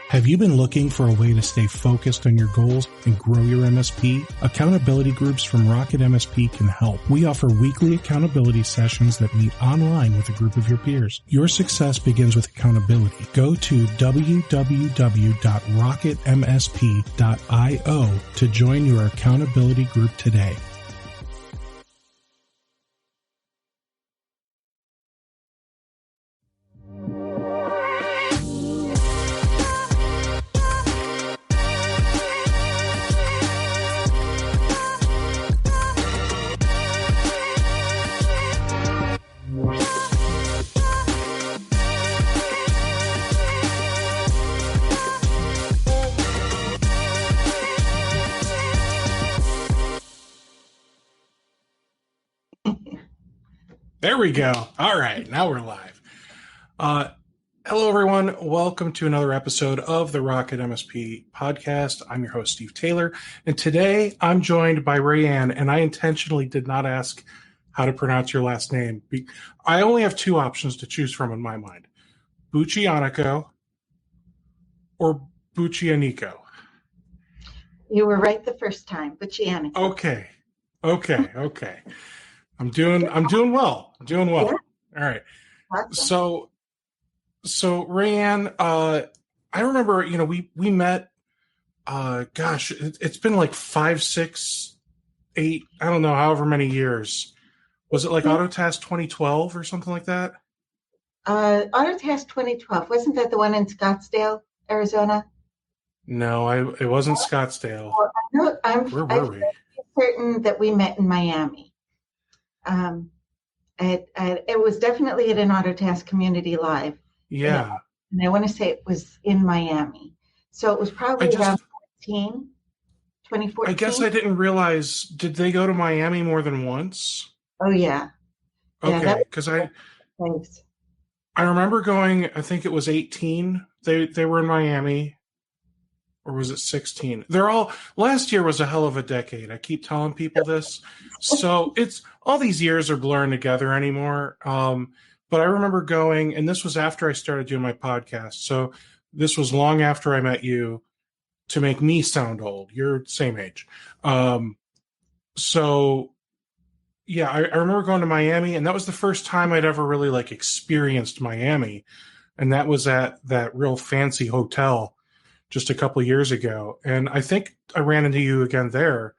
Have you been looking for a way to stay focused on your goals and grow your MSP? Accountability groups from RocketMSP can help. We offer weekly accountability sessions that meet online with a group of your peers. Your success begins with accountability. Go to www.rocketmsp.io to join your accountability group today. There we go. All right, now we're live. Hello, everyone. Welcome to another episode of the Rocket MSP podcast. I'm your host, Steve Taylor, and today I'm joined by Rayanne, and I intentionally did not ask how to pronounce your last name. I only have two options to choose from in my mind, Buchianico or Buchianico. You were right the first time, Buchianico. Okay. I'm doing well. Yeah. All right. Awesome. So Rayanne, I remember, we met, it's been like 5, 6, 8, I don't know, however many years. Was it like Autotask 2012 or something like that? Autotask 2012. Wasn't that the one in Scottsdale, Arizona? No, it wasn't Scottsdale. Well, Where were we? Certain that we met in Miami. It was definitely at an Autotask Community Live. Yeah. And I want to say it was in Miami. So it was probably around 2014. I guess I didn't realize, did they go to Miami more than once? Oh, yeah. Okay, because I remember going, I think it was 18. They were in Miami. Or was it 16? Last year was a hell of a decade. I keep telling people this. So it's all these years are blurring together anymore. But I remember going, and this was after I started doing my podcast. So this was long after I met you to make me sound old. You're the same age. So yeah, I remember going to Miami, and that was the first time I'd ever really experienced Miami. And that was at that real fancy hotel just a couple of years ago. And I think I ran into you again there.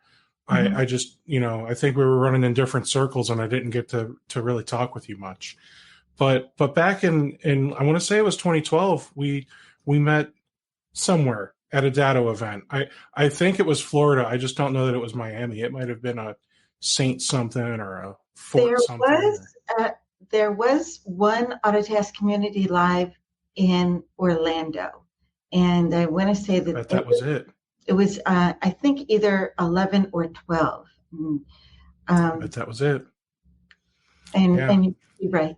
Mm-hmm. I just, I think we were running in different circles and I didn't get to really talk with you much. But back in I want to say it was 2012, we met somewhere at a Datto event. I think it was Florida. I just don't know that it was Miami. It might have been a Saint something or a Fort something. There was one Autotask Community Live in Orlando. And I want to say that was it. It was, I think, either 11 or 12. I bet that was it. And you're right.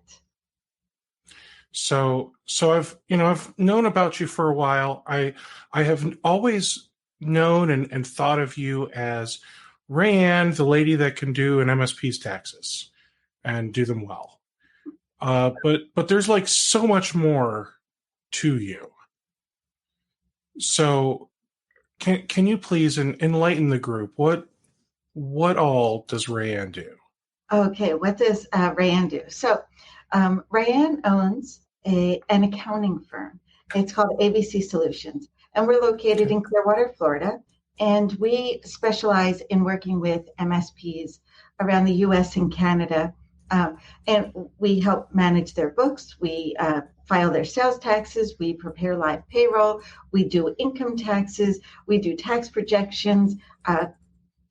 So I've known about you for a while. I have always known and thought of you as Rayanne, the lady that can do an MSP's taxes and do them well. But there's so much more to you. So can you please enlighten the group? What all does Rayanne do? Okay, what does Rayanne do? So Rayanne owns an accounting firm. It's called ABC Solutions, and we're located in Clearwater, Florida, and we specialize in working with MSPs around the U.S. and Canada, and we help manage their books. We file their sales taxes, we prepare live payroll, we do income taxes, we do tax projections,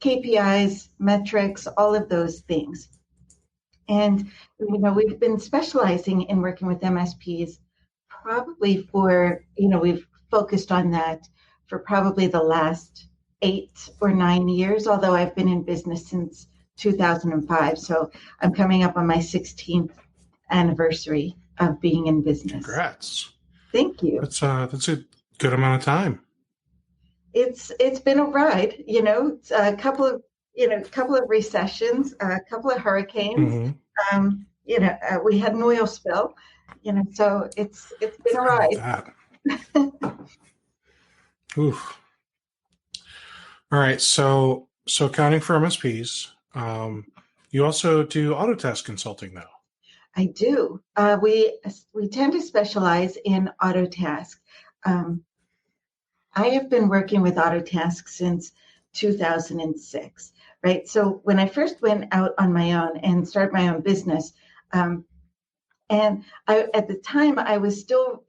KPIs, metrics, all of those things. And, we've been specializing in working with MSPs probably for, we've focused on that for probably the last 8 or 9 years, although I've been in business since 2005. So I'm coming up on my 16th anniversary of being in business. Congrats. Thank you. That's a good amount of time. It's been a ride, it's a couple of recessions, a couple of hurricanes. Mm-hmm. We had an oil spill, so it's been a ride. Oof. All right. So accounting for MSPs. You also do Autotask consulting now. I do. We tend to specialize in Autotask. Um, I have been working with Autotask since 2006, right? So when I first went out on my own and started my own business, um, and at the time I was still,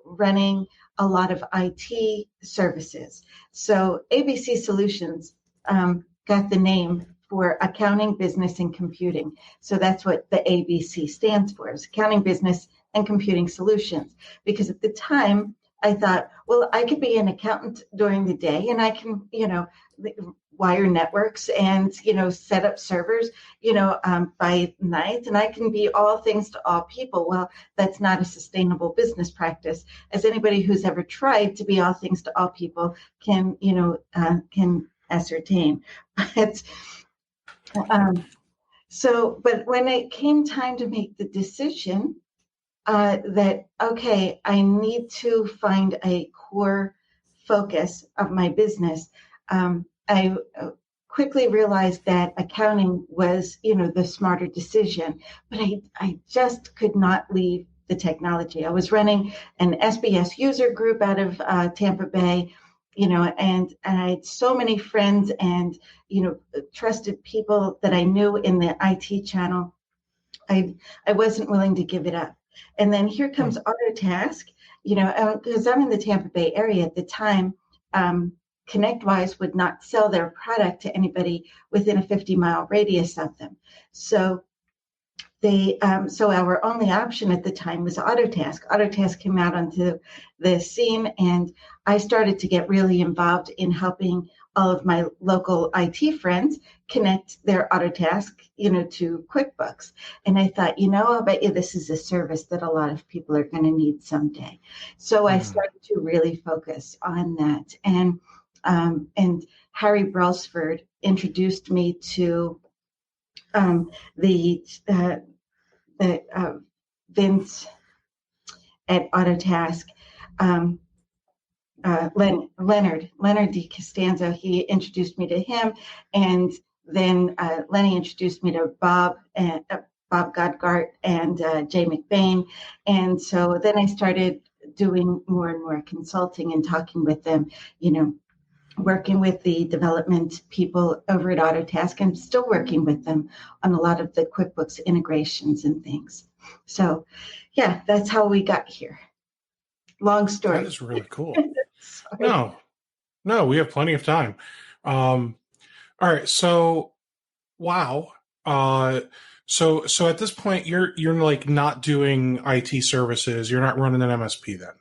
running a lot of IT services. So ABC Solutions got the name for accounting, business, and computing. So that's what the ABC stands for, is accounting, business, and computing solutions. Because at the time I thought, well, I could be an accountant during the day and I can, wire networks and, set up servers, by night, and I can be all things to all people. Well, that's not a sustainable business practice, as anybody who's ever tried to be all things to all people can ascertain. But but when it came time to make the decision that, okay, I need to find a core focus of my business, I quickly realized that accounting was, the smarter decision, but I just could not leave the technology. I was running an SBS user group out of Tampa Bay, and I had so many friends and, trusted people that I knew in the IT channel. I wasn't willing to give it up. And then here comes Autotask, because I'm in the Tampa Bay area at the time. ConnectWise would not sell their product to anybody within a 50-mile radius of them. So so our only option at the time was Autotask. Autotask came out onto the scene, and I started to get really involved in helping all of my local IT friends connect their Autotask, to QuickBooks. And I thought, I bet you this is a service that a lot of people are going to need someday. So I started to really focus on that. And Harry Brailsford introduced me to the Vince at Autotask, Leonard D. Costanzo. He introduced me to him, and then Lenny introduced me to Bob Godgart and Jay McBain. And so then I started doing more and more consulting and talking with them, working with the development people over at Autotask. I'm still working with them on a lot of the QuickBooks integrations and things. So, yeah, that's how we got here. Long story. That is really cool. No, we have plenty of time. All right, so wow. So at this point, you're like not doing IT services. You're not running an MSP then.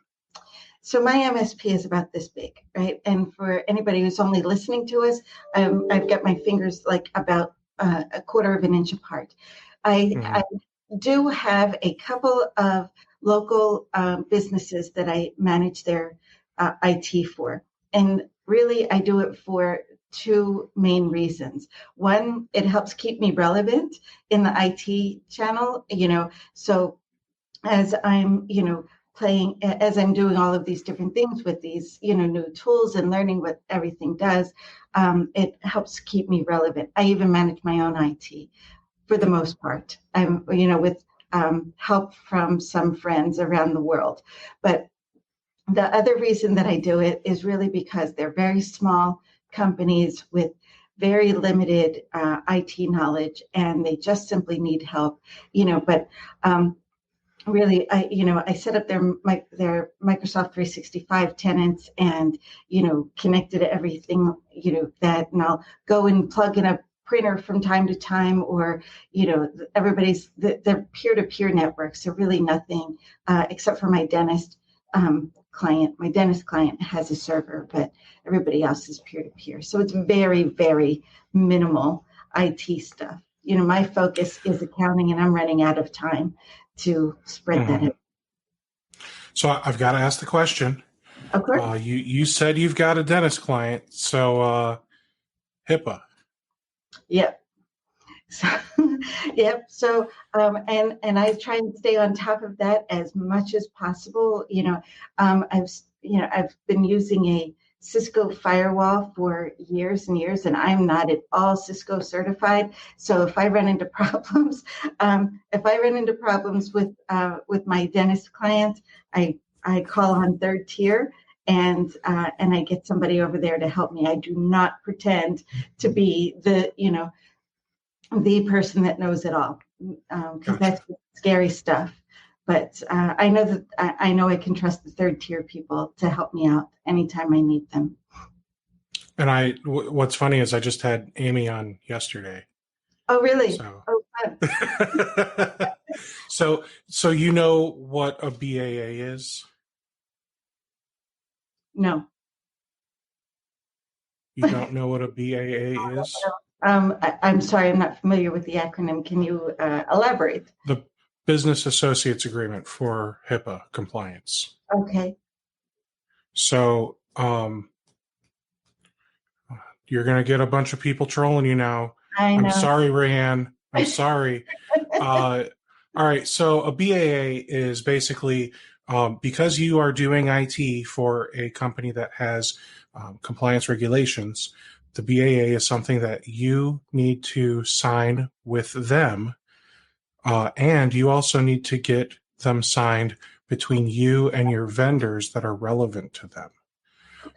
So my MSP is about this big, right? And for anybody who's only listening to us, I've got my fingers like about a quarter of an inch apart. I do have a couple of local businesses that I manage their IT for. And really, I do it for two main reasons. One, it helps keep me relevant in the IT channel, so as I'm, as I'm doing all of these different things with these, new tools and learning what everything does, it helps keep me relevant. I even manage my own IT for the most part. I'm, with help from some friends around the world. But the other reason that I do it is really because they're very small companies with very limited IT knowledge, and they just simply need help, but really, I set up their Microsoft 365 tenants and, connected everything, that, and I'll go and plug in a printer from time to time, or, everybody's, they're peer-to-peer networks. They're really nothing except for my dentist client. My dentist client has a server, but everybody else is peer-to-peer. So it's very, very minimal IT stuff. My focus is accounting, and I'm running out of time to spread that out. So I've got to ask the question. Of course. You said you've got a dentist client, so HIPAA. Yep. So, yep. So, and I try and stay on top of that as much as possible. I've been using a Cisco firewall for years and years, and I'm not at all Cisco certified. So if I run into problems, with my dentist client, I call on third tier, and I get somebody over there to help me. I do not pretend to be the person that knows it all, because that's scary stuff. But I know I can trust the third tier people to help me out anytime I need them. And what's funny is I just had Amy on yesterday. Oh, really? So, oh, fun. so you know what a BAA is? No. You don't know what a BAA is? I'm sorry, I'm not familiar with the acronym. Can you elaborate? The Business Associates Agreement for HIPAA compliance. Okay. So you're going to get a bunch of people trolling you now. I know. I'm sorry, Rayanne. I'm sorry. All right. So a BAA is basically because you are doing IT for a company that has compliance regulations, the BAA is something that you need to sign with them. And you also need to get them signed between you and your vendors that are relevant to them.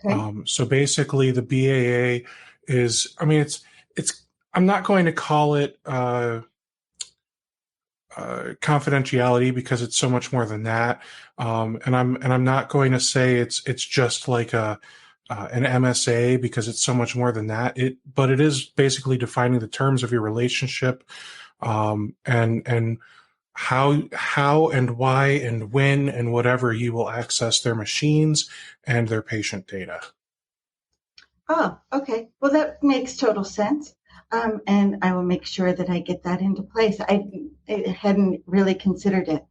Okay. So basically the BAA is, I mean, it's, I'm not going to call it confidentiality because it's so much more than that. And I'm not going to say it's just like an MSA because it's so much more than that. But it is basically defining the terms of your relationship, and how and why and when and whatever you will access their machines and their patient data. Oh, okay. Well, that makes total sense. And I will make sure that I get that into place. I hadn't really considered it.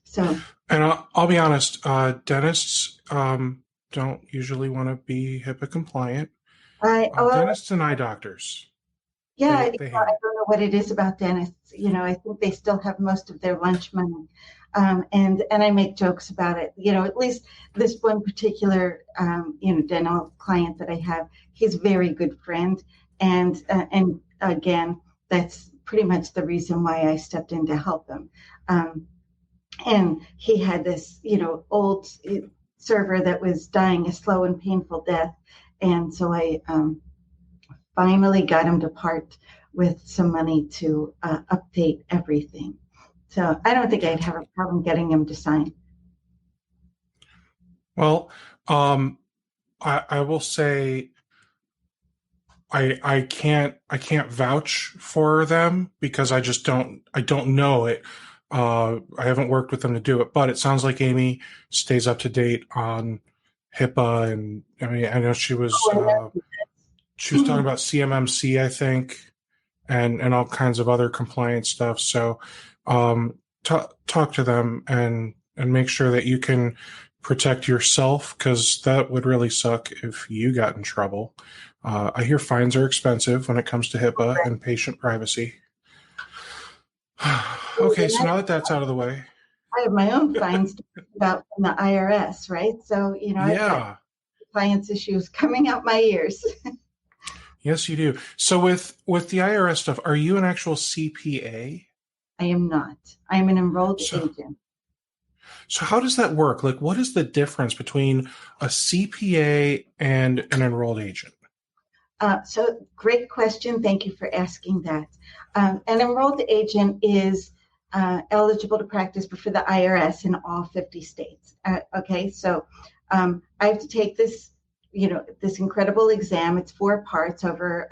So. And I'll be honest, dentists don't usually want to be HIPAA compliant. Dentists and eye doctors. Yeah, they I don't know what it is about dentists. I think they still have most of their lunch money. And I make jokes about it. At least this one particular, dental client that I have, he's a very good friend. And again, that's pretty much the reason why I stepped in to help him. And he had this, old server that was dying a slow and painful death. And so I finally got him to part with some money to update everything. So I don't think I'd have a problem getting him to sign. Well, I will say I can't vouch for them because I don't know it. I haven't worked with them to do it, but it sounds like Amy stays up to date on HIPAA, and I mean I know she was talking about CMMC, I think, and all kinds of other compliance stuff. So talk to them and make sure that you can protect yourself, because that would really suck if you got in trouble. I hear fines are expensive when it comes to HIPAA and patient privacy. Okay, so now that that's out of the way. I have my own fines to think about from the IRS, right? So, I've got compliance issues coming out my ears. Yes, you do. So with the IRS stuff, are you an actual CPA? I am not. I'm an enrolled agent. So how does that work? Like, what is the difference between a CPA and an enrolled agent? So great question. Thank you for asking that. An enrolled agent is eligible to practice before the IRS in all 50 states. Okay, so I have to take this, this incredible exam. It's 4 parts over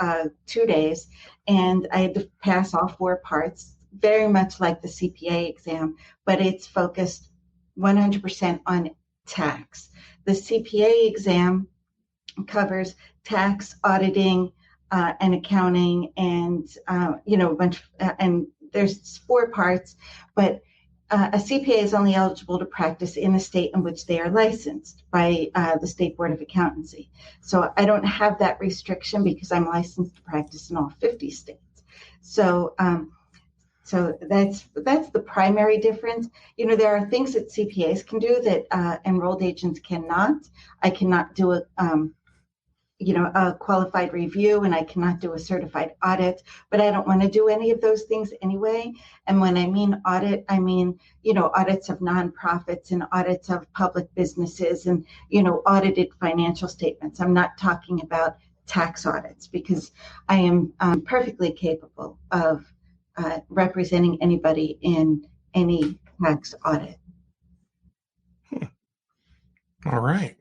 2 days, and I had to pass all 4 parts, very much like the CPA exam, but it's focused 100% on tax. The CPA exam covers tax, auditing, and accounting, and a bunch. And there's 4 parts, but a CPA is only eligible to practice in the state in which they are licensed by the State Board of Accountancy. So I don't have that restriction because I'm licensed to practice in all 50 states. So that's the primary difference. There are things that CPAs can do that enrolled agents cannot. I cannot do a qualified review, and I cannot do a certified audit, but I don't want to do any of those things anyway. And when I mean audit, I mean, audits of nonprofits and audits of public businesses and, audited financial statements. I'm not talking about tax audits because I am perfectly capable of representing anybody in any tax audit. All right.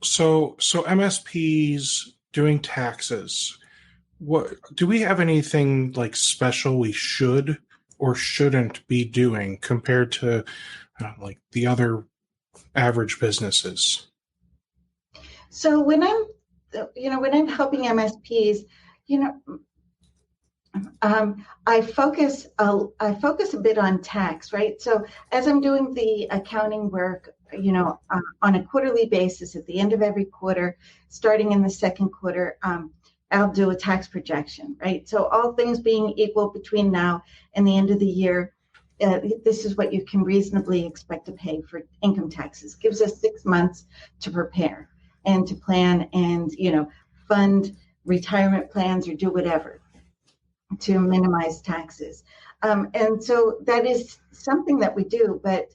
So MSPs doing taxes. What do we have anything like special we should or shouldn't be doing compared to like the other average businesses? So when I'm helping MSPs, I focus a bit on tax, right? So as I'm doing the accounting work, on a quarterly basis at the end of every quarter, starting in the second quarter, I'll do a tax projection, right? So all things being equal between now and the end of the year, this is what you can reasonably expect to pay for income taxes. Gives us 6 months to prepare and to plan and, fund retirement plans or do whatever to minimize taxes. And so that is something that we do, but,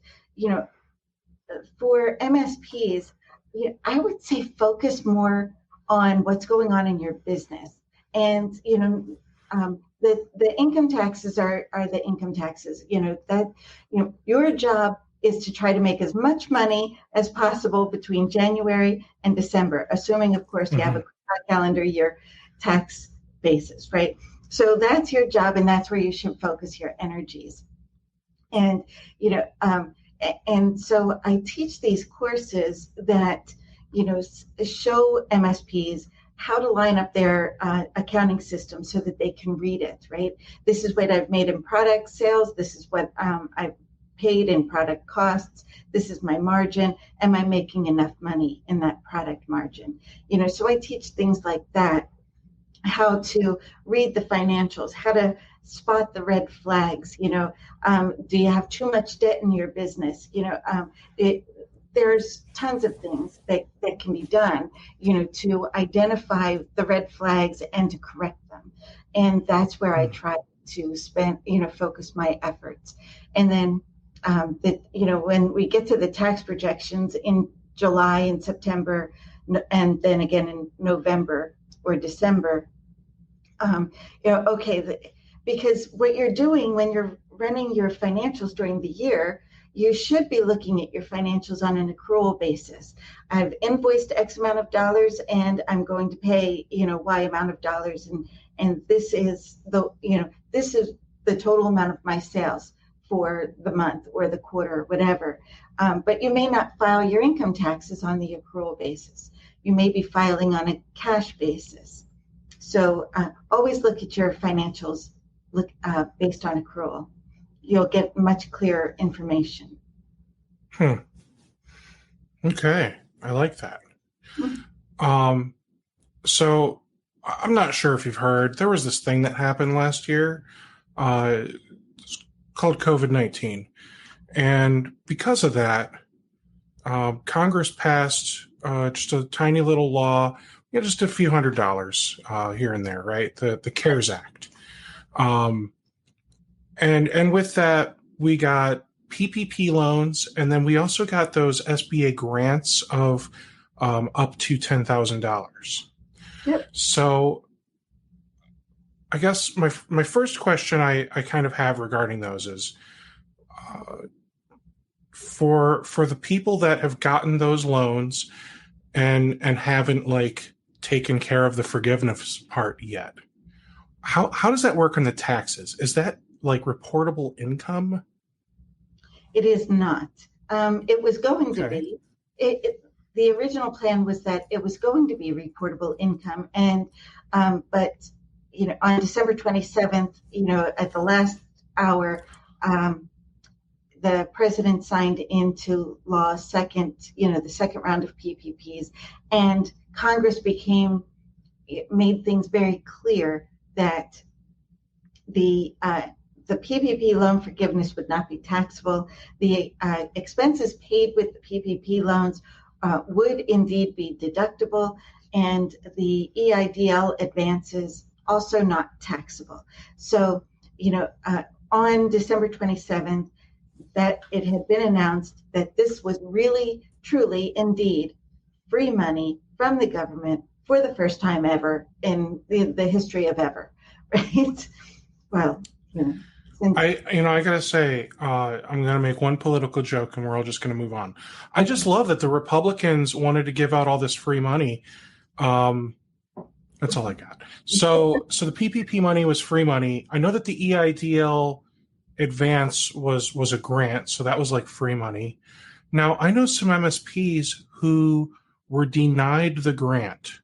for MSPs, I would say focus more on what's going on in your business. And, the income taxes are the income taxes, your job is to try to make as much money as possible between January and December, assuming, of course, you have a calendar year tax basis, right? So that's your job, and that's where you should focus your energies. And, and so I teach these courses that, show MSPs how to line up their accounting system so that they can read it, right? This is what I've made in product sales. This is what I've paid in product costs. This is my margin. Am I making enough money in that product margin? So I teach things like that, how to read the financials, how to spot the red flags. Do you have too much debt in your business? There's tons of things that can be done, to identify the red flags and to correct them. And that's where I try to focus my efforts. And then, when we get to the tax projections in July and September, and then again in November or December, because what you're doing when you're running your financials during the year, you should be looking at your financials on an accrual basis. I've invoiced X amount of dollars and I'm going to pay, Y amount of dollars. And this is the total amount of my sales for the month or the quarter or whatever. But you may not file your income taxes on the accrual basis. You may be filing on a cash basis. So always look at your financials based on accrual. You'll get much clearer information. Okay, I like that. So I'm not sure if you've heard, there was this thing that happened last year called COVID-19. And because of that, Congress passed just a tiny little law, just a few $100 here and there, right? The CARES Act. And with that, we got PPP loans, and then we also got those SBA grants of up to $10,000. Yep. So I guess my first question I kind of have regarding those is for the people that have gotten those loans and haven't taken care of the forgiveness part yet, how does that work on the taxes? Is that reportable income? It is not. It was going to be. The original plan was that it was going to be reportable income, and but on December 27th, at the last hour, the president signed into law the second round of PPPs, and Congress made things very clear that the PPP loan forgiveness would not be taxable. The expenses paid with the PPP loans would indeed be deductible, and the EIDL advances also not taxable. So, on December 27th, that it had been announced that this was really, truly, indeed, free money from the government for the first time ever in the history of ever, right? Well, I gotta say, I'm gonna make one political joke, and we're all just gonna move on. I just love that the Republicans wanted to give out all this free money. That's all I got. So the PPP money was free money. I know that the EIDL advance was a grant, so that was like free money. Now I know some MSPs who were denied the grant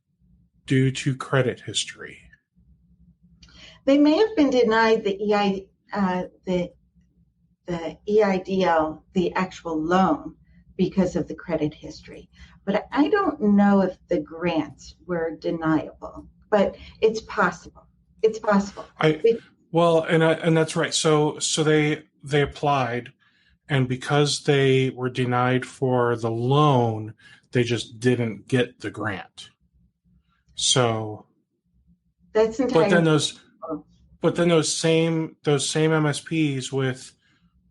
due to credit history. They may have been denied the EIDL, the actual loan, because of the credit history. But I don't know if the grants were deniable, but it's possible. It's possible. And that's right. So they applied, and because they were denied for the loan, they just didn't get the grant. So that's entirely. But then those same MSPs with,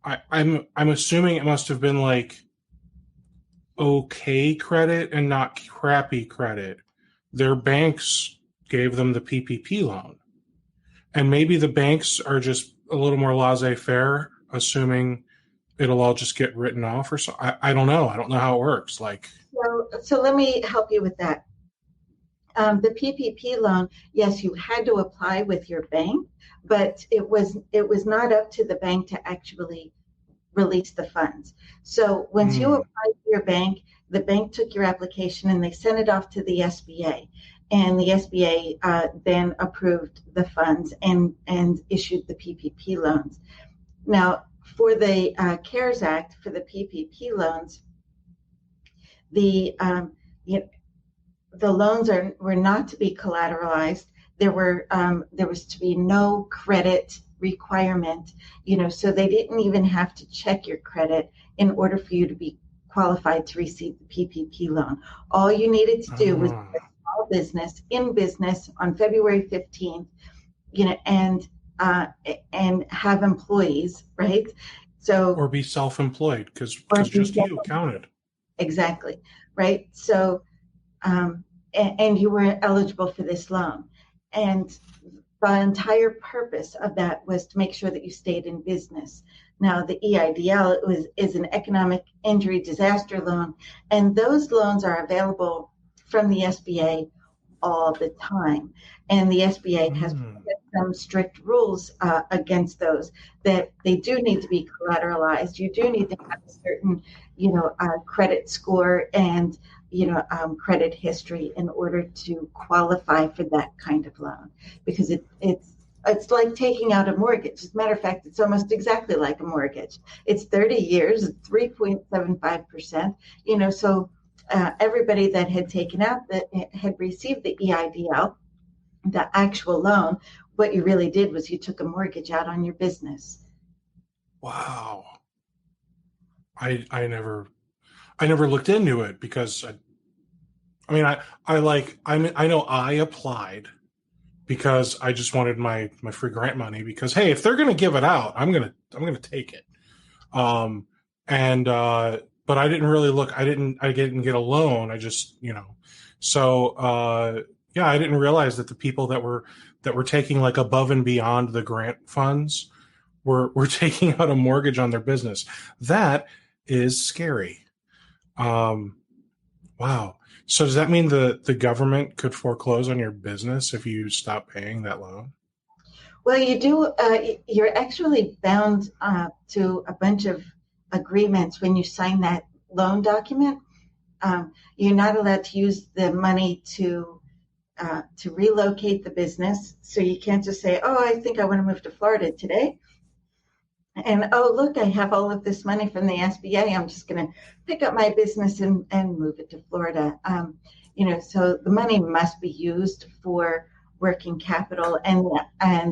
I'm assuming it must have been like okay credit and not crappy credit. Their banks gave them the PPP loan, and maybe the banks are just a little more laissez-faire, assuming it'll all just get written off or so. I don't know. I don't know how it works. So let me help you with that. The PPP loan, yes, you had to apply with your bank, but it was not up to the bank to actually release the funds. So once you applied to your bank, the bank took your application and they sent it off to the SBA, and the SBA then approved the funds and issued the PPP loans. Now, for the CARES Act, for the PPP loans, the loans were not to be collateralized. There was to be no credit requirement, so they didn't even have to check your credit in order for you to be qualified to receive the PPP loan. All you needed to do was be a small business in business on February 15th, and have employees, right? So or be self-employed because just you counted. Exactly, right? So and you were eligible for this loan. And the entire purpose of that was to make sure that you stayed in business. Now, the EIDL is an economic injury disaster loan, and those loans are available from the SBA all the time. And the SBA has some strict rules against those, that they do need to be collateralized. You do need to have a certain, credit score and credit history in order to qualify for that kind of loan, because it's like taking out a mortgage. As a matter of fact, it's almost exactly like a mortgage. It's 30 years, 3.75%. So everybody that had taken out that had received the EIDL, the actual loan, what you really did was you took a mortgage out on your business. Wow. I never looked into it because I know I applied because I just wanted my free grant money, because hey, if they're going to give it out, I'm going to take it. But I didn't really look. I didn't get a loan. I just, so I didn't realize that the people that were taking like above and beyond the grant funds were taking out a mortgage on their business. That is scary. Wow. So does that mean the government could foreclose on your business if you stop paying that loan? Well, you do. You're actually bound to a bunch of agreements when you sign that loan document. You're not allowed to use the money to relocate the business. So you can't just say, "Oh, I think I want to move to Florida today." And, oh, look, I have all of this money from the SBA. I'm just going to pick up my business and move it to Florida. So the money must be used for working capital, and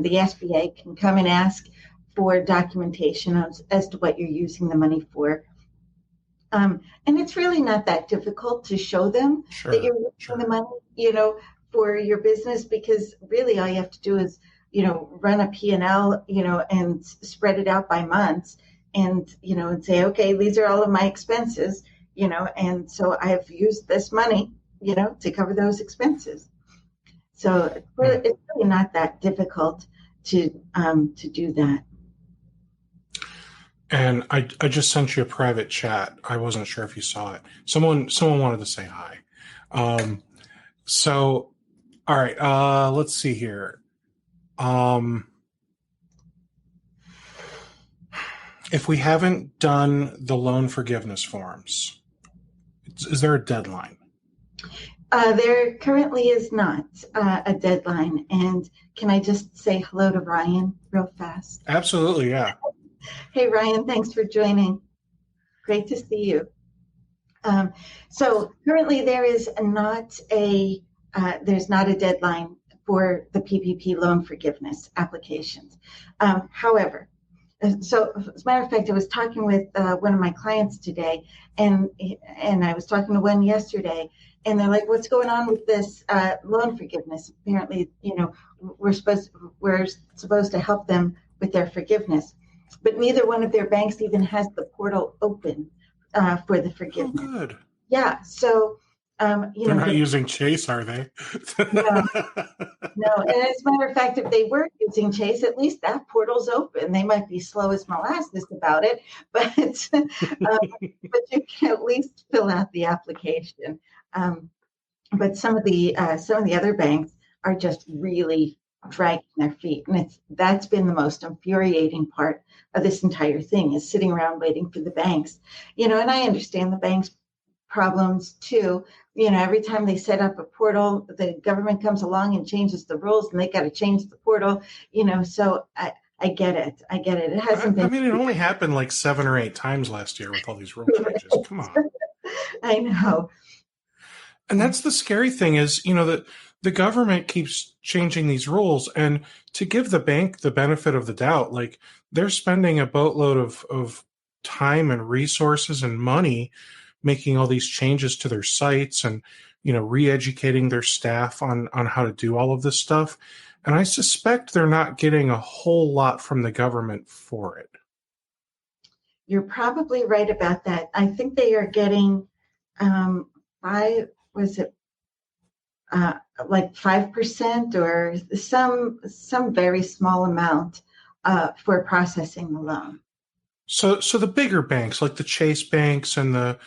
the SBA can come and ask for documentation as to what you're using the money for. And And it's really not that difficult to show them that you're Sure, using the sure. money, for your business, because really all you have to do is, run a P&L, and spread it out by months, and, and say, okay, these are all of my expenses, and so I've used this money, to cover those expenses. So Hmm. it's really not that difficult to do that. And I just sent you a private chat. I wasn't sure if you saw it. Someone wanted to say hi. Um, so all right, let's see here. Um, if we haven't done the loan forgiveness forms, is there a deadline? There currently is not a deadline. And can I just say hello to Ryan real fast? Absolutely, yeah. Hey, Ryan, thanks for joining. Great to see you. Um, so currently there is not there's not a deadline for the PPP loan forgiveness applications. However, so as a matter of fact, I was talking with one of my clients today, and I was talking to one yesterday, and they're like, "What's going on with this loan forgiveness?" Apparently, we're supposed to help them with their forgiveness, but neither one of their banks even has the portal open for the Oh, forgiveness. good. Yeah, so They're not using Chase, are they? no, no. And as a matter of fact, if they were using Chase, at least that portal's open. They might be slow as molasses about it, but but you can at least fill out the application. Um, but some of the other banks are just really dragging their feet, and that's been the most infuriating part of this entire thing, is sitting around waiting for the banks. And I understand the banks problems too. Every time they set up a portal, the government comes along and changes the rules, and they got to change the portal. So I get it. I get it. It hasn't I been. mean, it only happened like 7 or 8 times last year with all these rule changes. Come on. I know. And that's the scary thing is, that the government keeps changing these rules. And to give the bank the benefit of the doubt, like they're spending a boatload of time and resources and money making all these changes to their sites and, re-educating their staff on how to do all of this stuff. And I suspect they're not getting a whole lot from the government for it. You're probably right about that. I think they are getting five. Was it uh, like 5% or some very small amount for processing the loan? So the bigger banks, like the Chase banks and the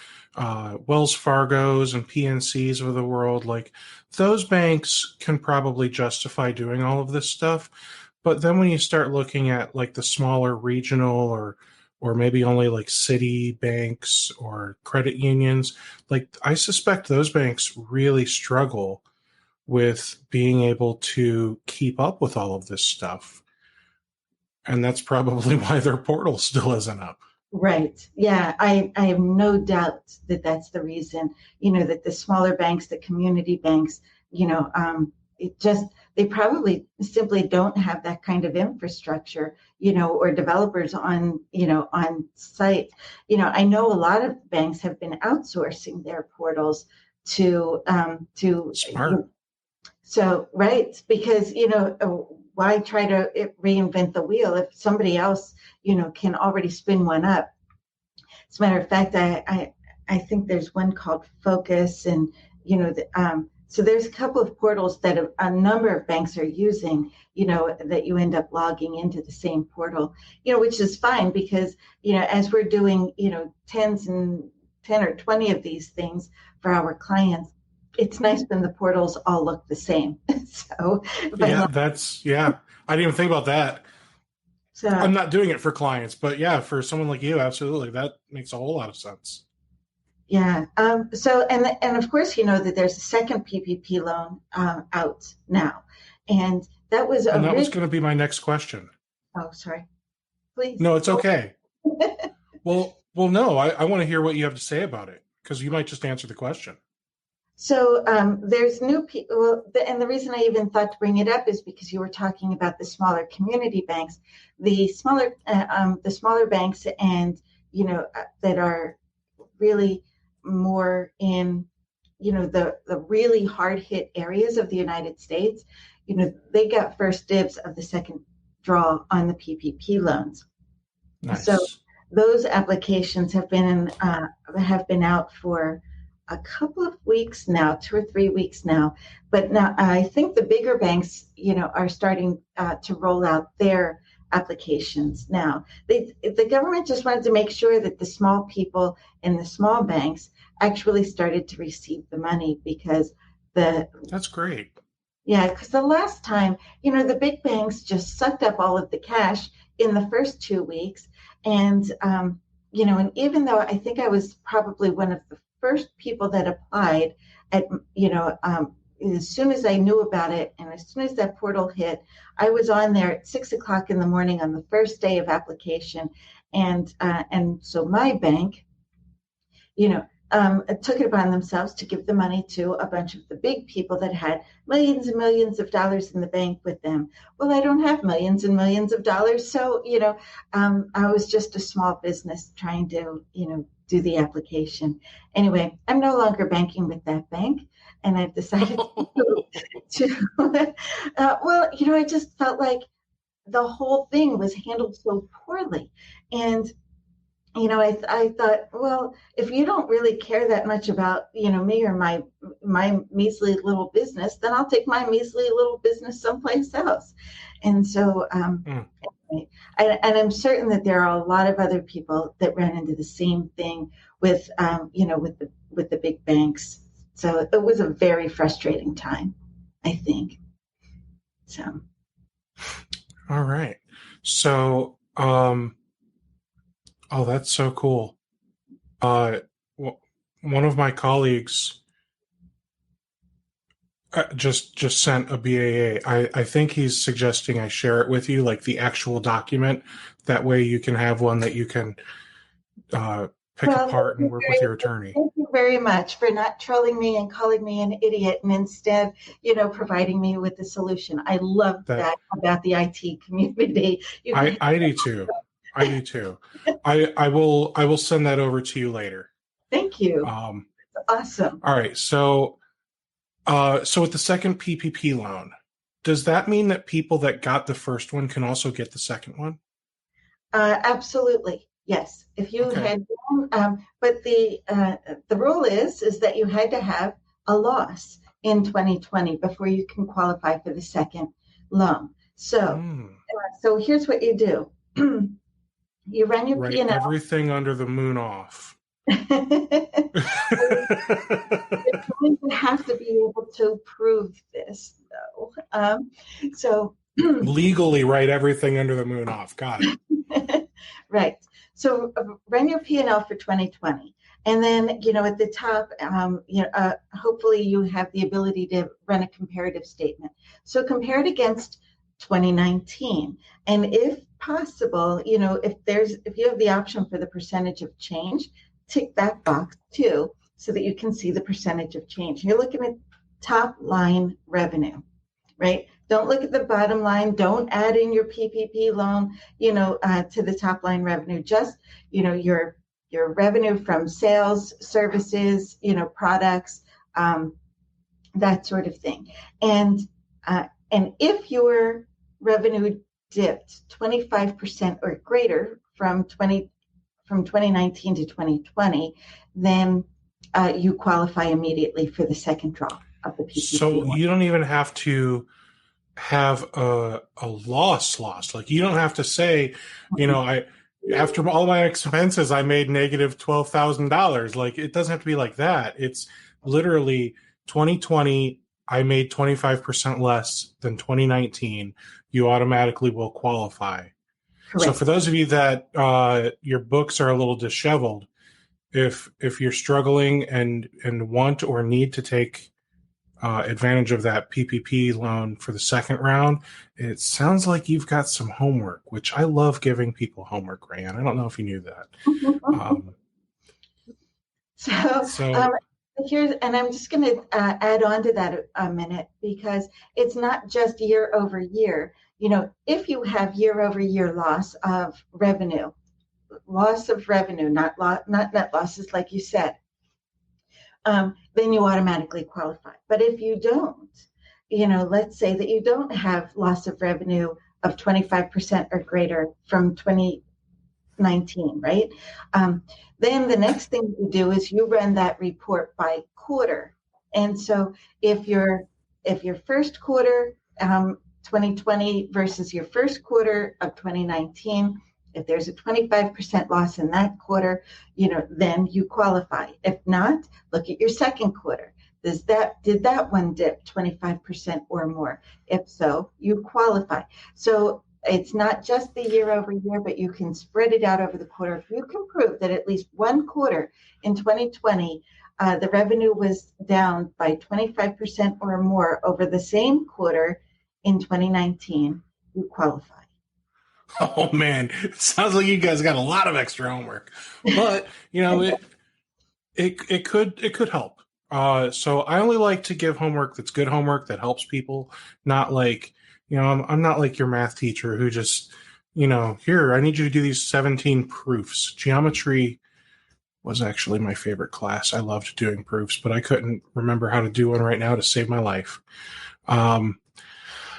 Wells Fargo's and PNC's of the world, like those banks can probably justify doing all of this stuff. But then when you start looking at like the smaller regional or maybe only like city banks or credit unions, like I suspect those banks really struggle with being able to keep up with all of this stuff. And that's probably why their portal still isn't up. Right. Yeah, I have no doubt that that's the reason, that the smaller banks, the community banks, it just, they probably simply don't have that kind of infrastructure, or developers on site. I know a lot of banks have been outsourcing their portals to Smart. so, right, because, why try to reinvent the wheel if somebody else, can already spin one up? As a matter of fact, I think there's one called Focus, and, so there's a couple of portals that a number of banks are using, that you end up logging into the same portal, which is fine because, as we're doing, 10 or 20 of these things for our clients, it's nice when the portals all look the same. So if I Yeah, log, yeah. I didn't even think about that. I'm so not doing it for clients, but yeah, for someone like you, absolutely. That makes a whole lot of sense. yeah. So and of course you know that there's a second PPP loan out now, and that was And that was originally. going to be my next question. Oh, sorry. Please No, it's go. okay. Well, no, I want to hear what you have to say about it because you might just answer the question. So there's new people, and the reason I even thought to bring it up is because you were talking about the smaller community banks, the smaller banks, and that are really more in, the really hard hit areas of the United States, they got first dibs of the second draw on the PPP loans. So Nice. those applications have been out for a couple of weeks now, 2 or 3 weeks now. But now I think the bigger banks, are starting to roll out their applications now. The government just wanted to make sure that the small people in the small banks actually started to receive the money, because That's great. because the last time, the big banks just sucked up all of the cash in the first 2 weeks. And, and even though I think I was probably one of the first people that applied as soon as I knew about it, and as soon as that portal hit, I was on there at 6 o'clock in the morning on the first day of application. And so my bank, took it upon themselves to give the money to a bunch of the big people that had millions and millions of dollars in the bank with them. Well, I don't have millions and millions of dollars. So, I was just a small business trying to, do the application. Anyway, I'm no longer banking with that bank. And I've decided I just felt like the whole thing was handled so poorly. And I thought, well, if you don't really care that much about, me or my measly little business, then I'll take my measly little business someplace else. And so, anyway, and I'm certain that there are a lot of other people that ran into the same thing with, with the big banks. So it was a very frustrating time, I think. So. All right. So, oh, that's so cool. One of my colleagues just sent a BAA. I think he's suggesting I share it with you, like the actual document. That way you can have one that you can pick apart and work with your attorney. Thank you very much for not trolling me and calling me an idiot, and instead, providing me with the solution. I love that about the IT community. I do too. I do too. I will send that over to you later. Thank you. Awesome. All right. So with the second PPP loan, does that mean that people that got the first one can also get the second one? Absolutely. Yes. If you had, but the rule is that you had to have a loss in 2020 before you can qualify for the second loan. So, so here's what you do. You run your Write P&L. Everything under the moon off. You're going to have to be able to prove this, though. So legally write everything under the moon off. Got it. Right. So run your P&L for 2020. And then, at the top, hopefully you have the ability to run a comparative statement. So compare it against 2019. And if possible, if you have the option for the percentage of change, tick that box too, so that you can see the percentage of change. You're looking at top line revenue, right? Don't look at the bottom line. Don't add in your PPP loan, to the top line revenue. Just, your revenue from sales, services, products, that sort of thing. And if your revenue dipped 25% or greater from 2019 to 2020, then you qualify immediately for the second draw of the PPP. So you don't even have to have a loss. Like you don't have to say, after all my expenses, I made negative $12,000. Like it doesn't have to be like that. It's literally 2020. I made 25% less than 2019. You automatically will qualify. Correct. So for those of you that your books are a little disheveled, if you're struggling and want or need to take advantage of that PPP loan for the second round, it sounds like you've got some homework, which I love giving people homework, Rayanne. I don't know if you knew that. Here's, and I'm just going to add on to that a minute, because it's not just year over year. If you have year over year loss of revenue, not net losses, like you said, then you automatically qualify. But if you don't, let's say that you don't have loss of revenue of 25% or greater from 2019, right? Then the next thing you do is you run that report by quarter. And so if your first quarter 2020 versus your first quarter of 2019, if there's a 25% loss in that quarter, then you qualify. If not, look at your second quarter. Did that one dip 25% or more? If so, you qualify. So it's not just the year over year, but you can spread it out over the quarter. If you can prove that at least one quarter in 2020, the revenue was down by 25% or more over the same quarter in 2019, you qualify. Oh man, it sounds like you guys got a lot of extra homework, but it could help. So I only like to give homework that's good homework that helps people, not like, I'm not like your math teacher who just, here, I need you to do these 17 proofs. Geometry was actually my favorite class. I loved doing proofs, but I couldn't remember how to do one right now to save my life. All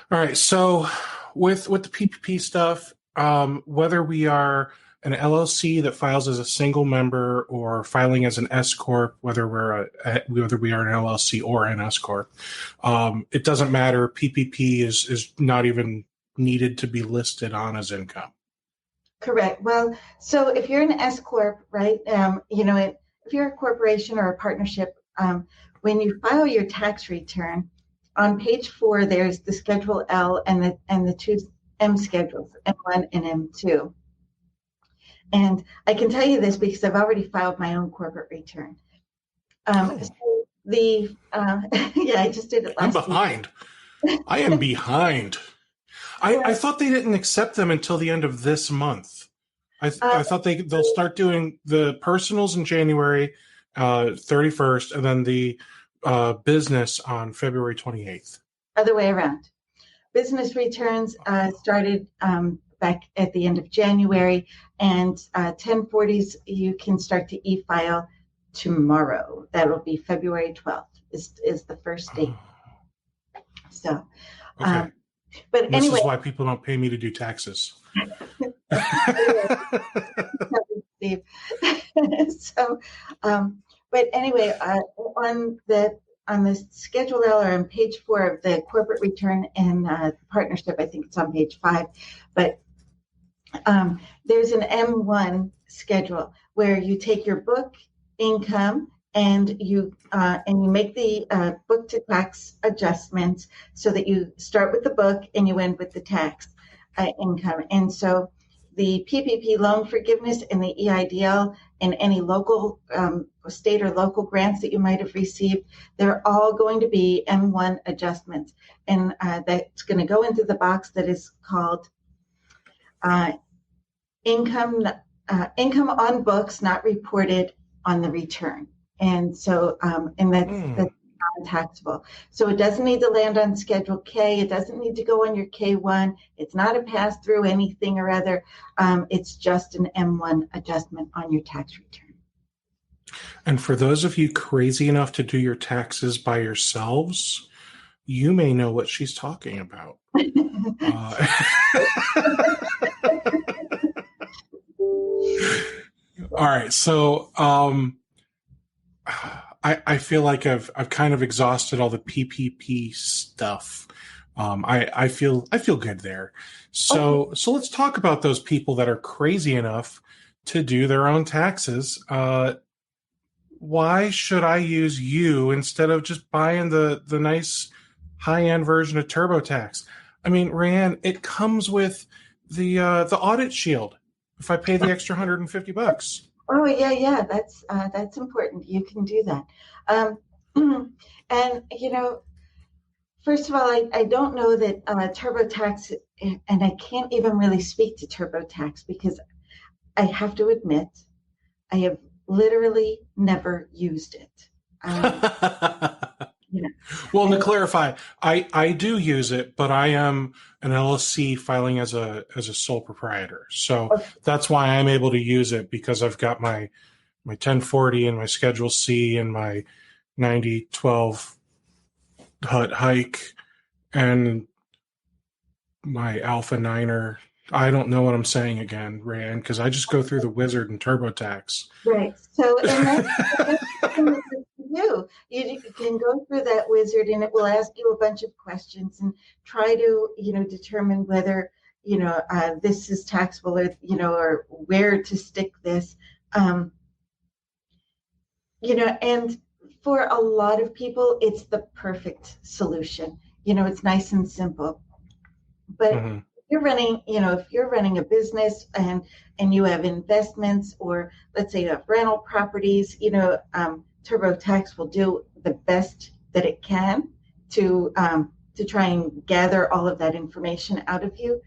right. So with the PPP stuff, whether we are an LLC that files as a single member or filing as an S corp, whether we are an LLC or an S corp, it doesn't matter. PPP is not even needed to be listed on as income. Correct. Well, so if you're an S corp, right? If you're a corporation or a partnership, when you file your tax return, on page 4 there's the Schedule L and the two M schedules, M1 and M2. And I can tell you this because I've already filed my own corporate return. So I just did it last I'm behind. I am behind. I thought they didn't accept them until the end of this month. I thought they'll start doing the personals in January 31st and then the business on February 28th. Other way around. Business returns started back at the end of January, and 1040s you can start to e-file tomorrow. That'll be February 12th is the first date. So, okay. But this anyway, is why people don't pay me to do taxes. Steve. So, but anyway, on the Schedule L or on page 4 of the corporate return and partnership, I think it's on page 5, but there's an M1 schedule where you take your book income and you make the book to tax adjustments so that you start with the book and you end with the tax income. And so the PPP loan forgiveness and the EIDL and any local state or local grants that you might have received, they're all going to be M1 adjustments. And that's going to go into the box that is called income on books not reported on the return. And so, and that's non-taxable. So it doesn't need to land on Schedule K. It doesn't need to go on your K1. It's not a pass-through anything or other. It's just an M1 adjustment on your tax return. And for those of you crazy enough to do your taxes by yourselves, you may know what she's talking about. All right, so I feel like I've kind of exhausted all the PPP stuff. I feel good there. So let's talk about those people that are crazy enough to do their own taxes. Why should I use you instead of just buying the nice high-end version of TurboTax? I mean, Rayanne, it comes with the audit shield. If I pay the extra $150. Oh yeah, that's important. You can do that. And first of all, I don't know that TurboTax, and I can't even really speak to TurboTax because I have to admit I have literally never used it. Well, to clarify, I do use it, but I am an LLC filing as a sole proprietor. So that's why I'm able to use it, because I've got my 1040 and my Schedule C and my 90 12 hut hike, and my Alpha Niner. I don't know what I'm saying again, Rand, because I just go through the wizard and TurboTax. Right. So, and that's something that you do. You can go through that wizard, and it will ask you a bunch of questions and try to, determine whether, this is taxable, or, or where to stick this. Um, and for a lot of people, it's the perfect solution. It's nice and simple. But Mm-hmm. if you're running a business and you have investments, or let's say you have rental properties, TurboTax will do the best that it can to try and gather all of that information out of you.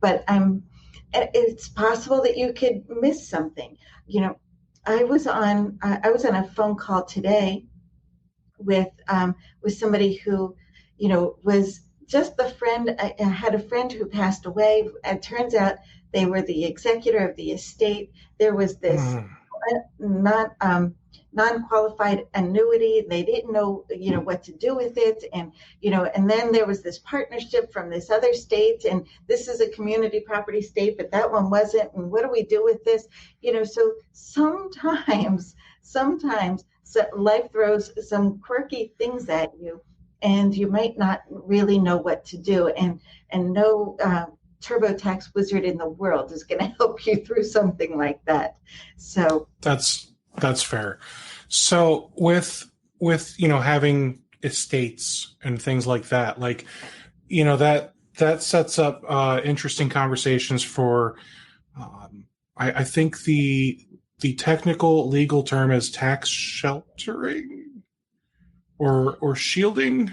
But it's possible that you could miss something. I was on a phone call today with somebody who, was just the friend. I had a friend who passed away. It turns out they were the executor of the estate. There was this not non-qualified annuity. They didn't know, what to do with it, and and then there was this partnership from this other state, and this is a community property state, but that one wasn't. And what do we do with this? So sometimes so life throws some quirky things at you, and you might not really know what to do. And no TurboTax wizard in the world is going to help you through something like that. So that's fair. So with having estates and things like that, like that sets up interesting conversations for. I think the technical legal term is tax sheltering or shielding.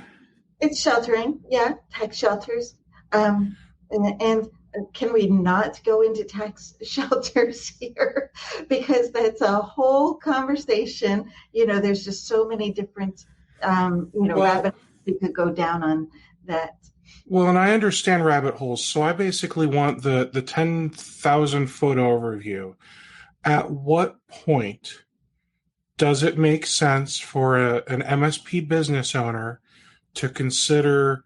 It's sheltering, yeah, tax shelters. And can we not go into tax shelters here? Because that's a whole conversation. There's just so many different, rabbit holes you could go down on that. Well, and I understand rabbit holes, so I basically want the 10,000-foot overview. At what point does it make sense for an MSP business owner to consider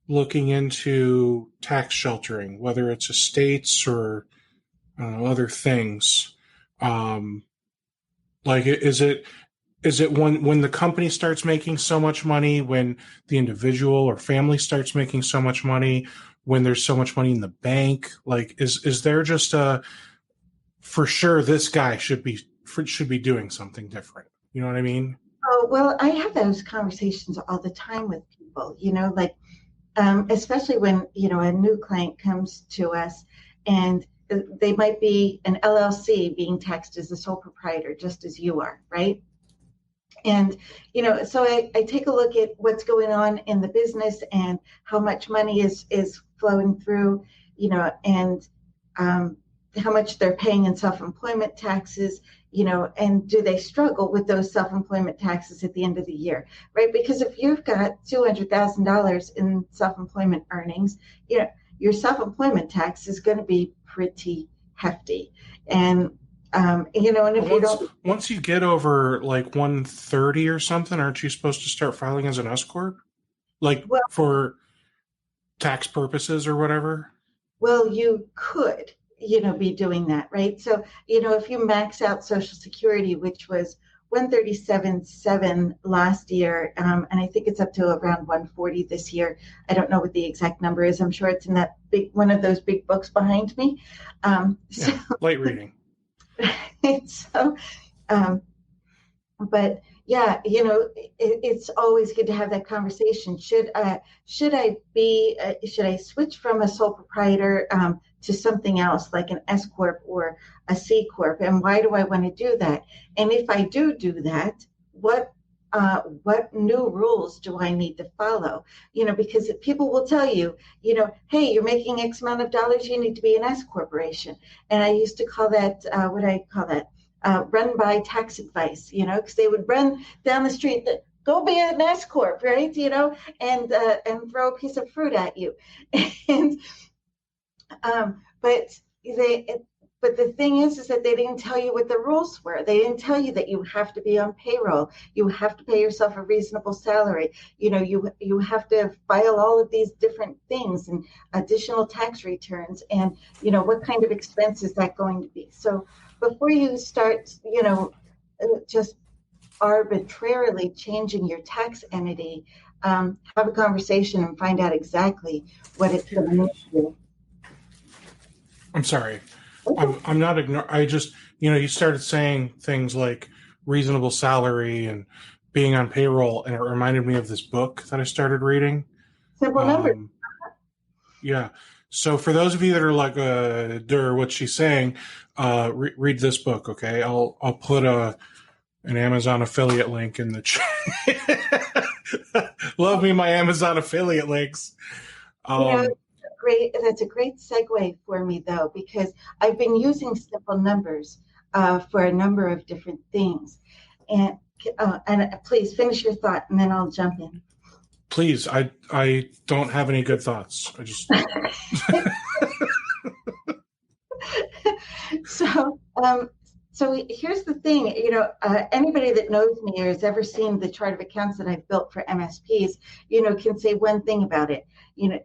looking into tax sheltering, whether it's estates or other things? Like, is it when the company starts making so much money, when the individual or family starts making so much money, when there's so much money in the bank? Like, is there just for sure this guy should be doing something different? You know what I mean? Oh, well, I have those conversations all the time with people, like especially when, a new client comes to us, and they might be an LLC being taxed as a sole proprietor, just as you are, right? And, so I take a look at what's going on in the business and how much money is flowing through, and how much they're paying in self-employment taxes, and do they struggle with those self-employment taxes at the end of the year, right? Because if you've got $200,000 in self-employment earnings, your self-employment tax is going to be pretty hefty. And and if you don't, once you get over like 130 or something, aren't you supposed to start filing as an S corp, like for tax purposes or whatever? Well, you could, be doing that, right? So, if you max out Social Security, which was 137.7 last year, and I think it's up to around 140 this year. I don't know what the exact number is. I'm sure it's in that one of those big books behind me. Light reading. So, but yeah, it's always good to have that conversation. Should I switch from a sole proprietor to something else, like an S corp or a C corp, and why do I want to do that? And if I do that, what new rules do I need to follow? Because people will tell you, hey, you're making X amount of dollars, you need to be an S corporation. And I used to call that, what do I call that? Run by tax advice, because they would run down the street, go be an S corp, right? And throw a piece of fruit at you. And but But the thing is that they didn't tell you what the rules were. They didn't tell you that you have to be on payroll. You have to pay yourself a reasonable salary. You have to file all of these different things and additional tax returns. And, what kind of expense is that going to be? So before you start, just arbitrarily changing your tax entity, have a conversation and find out exactly what it's going to mean to you. I'm sorry. I'm not ignoring. I just, you started saying things like reasonable salary and being on payroll, and it reminded me of this book that I started reading. Simple numbers. Yeah. So for those of you that are like, what's she saying? Read this book, okay? I'll put an Amazon affiliate link in the chat. Love me my Amazon affiliate links. Great. That's a great segue for me, though, because I've been using simple numbers for a number of different things. And please finish your thought, and then I'll jump in. Please, I don't have any good thoughts. I just So here's the thing, anybody that knows me or has ever seen the chart of accounts that I've built for MSPs, can say one thing about it,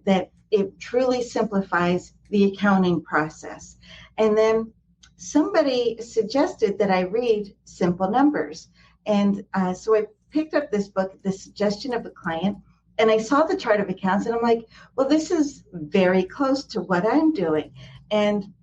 that it truly simplifies the accounting process. And then somebody suggested that I read simple numbers. And so I picked up this book, the suggestion of a client, and I saw the chart of accounts, and I'm like, well, this is very close to what I'm doing. And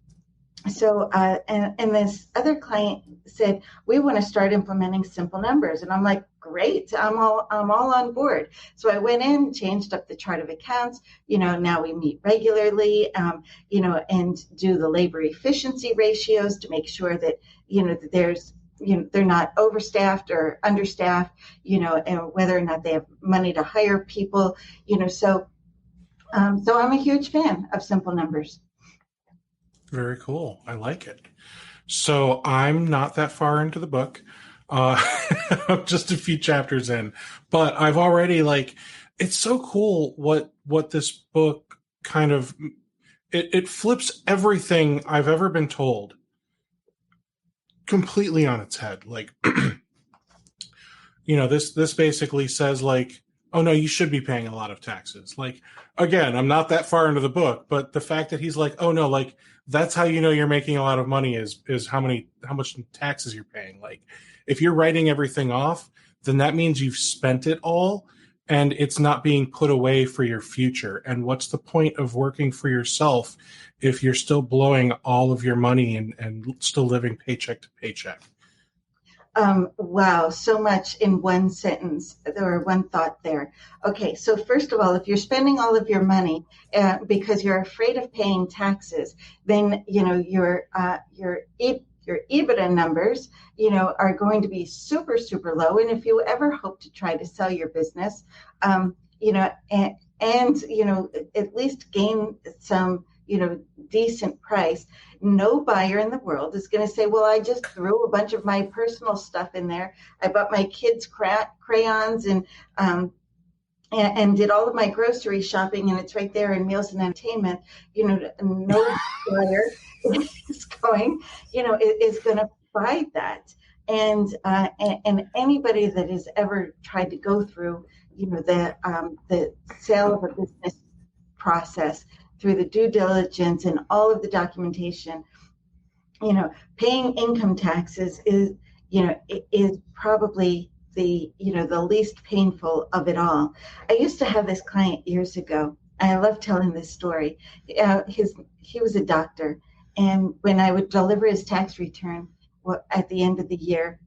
so, and this other client said, we want to start implementing simple numbers. And I'm like, great, I'm all on board. So I went in, changed up the chart of accounts. Now we meet regularly, and do the labor efficiency ratios to make sure that, that there's, they're not overstaffed or understaffed, and whether or not they have money to hire people, so I'm a huge fan of simple numbers. Very cool. I like it. So I'm not that far into the book. Just a few chapters in, but I've already it's so cool what this book kind of, it flips everything I've ever been told completely on its head. This basically says oh no, you should be paying a lot of taxes. Again, I'm not that far into the book, but the fact that he's oh no, that's how you're making a lot of money is how much taxes you're paying. If you're writing everything off, then that means you've spent it all and it's not being put away for your future. And what's the point of working for yourself if you're still blowing all of your money and still living paycheck to paycheck? Wow, so much in one sentence or one thought there. Okay, so first of all, if you're spending all of your money because you're afraid of paying taxes, then your EBITDA numbers are going to be super, super low. And if you ever hope to try to sell your business, and at least gain some decent price, no buyer in the world is going to say, well, I just threw a bunch of my personal stuff in there. I bought my kids' crayons and did all of my grocery shopping, and it's right there in meals and entertainment. No buyer is going to buy that. And anybody that has ever tried to go through, the sale of a business process through the due diligence and all of the documentation, paying income taxes is probably the least painful of it all. I used to have this client years ago, and I love telling this story. He was a doctor, and when I would deliver his tax return at the end of the year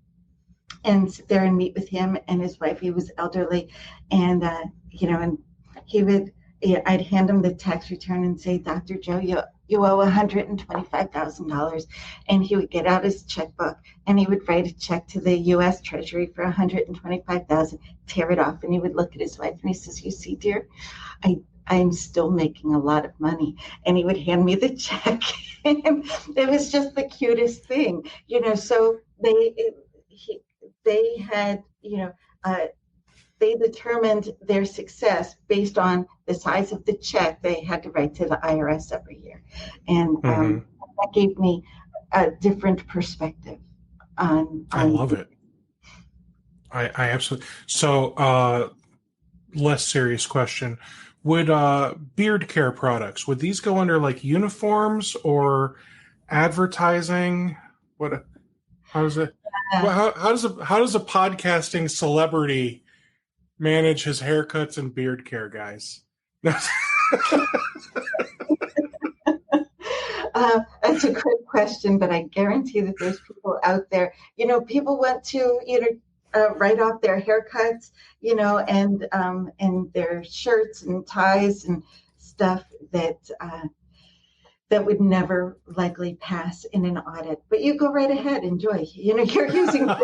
and sit there and meet with him and his wife, he was elderly, and and he would, I'd hand him the tax return and say, Dr. Joe, you owe $125,000. And he would get out his checkbook and he would write a check to the U.S. Treasury for $125,000, tear it off. And he would look at his wife and he says, you see, dear, I'm still making a lot of money. And he would hand me the check. It was just the cutest thing, so they had, they determined their success based on the size of the check they had to write to the IRS every year. And that gave me a different perspective I on. love it. I absolutely. So, less serious question. Would beard care products, would these go under like uniforms or advertising? What, how does it, Uh, well, how does a podcasting celebrity manage his haircuts and beard care, guys? That's a great question, but I guarantee that there's people out there. People want to, write off their haircuts, and their shirts and ties and stuff that would never likely pass in an audit. But you go right ahead, enjoy. You're using. They're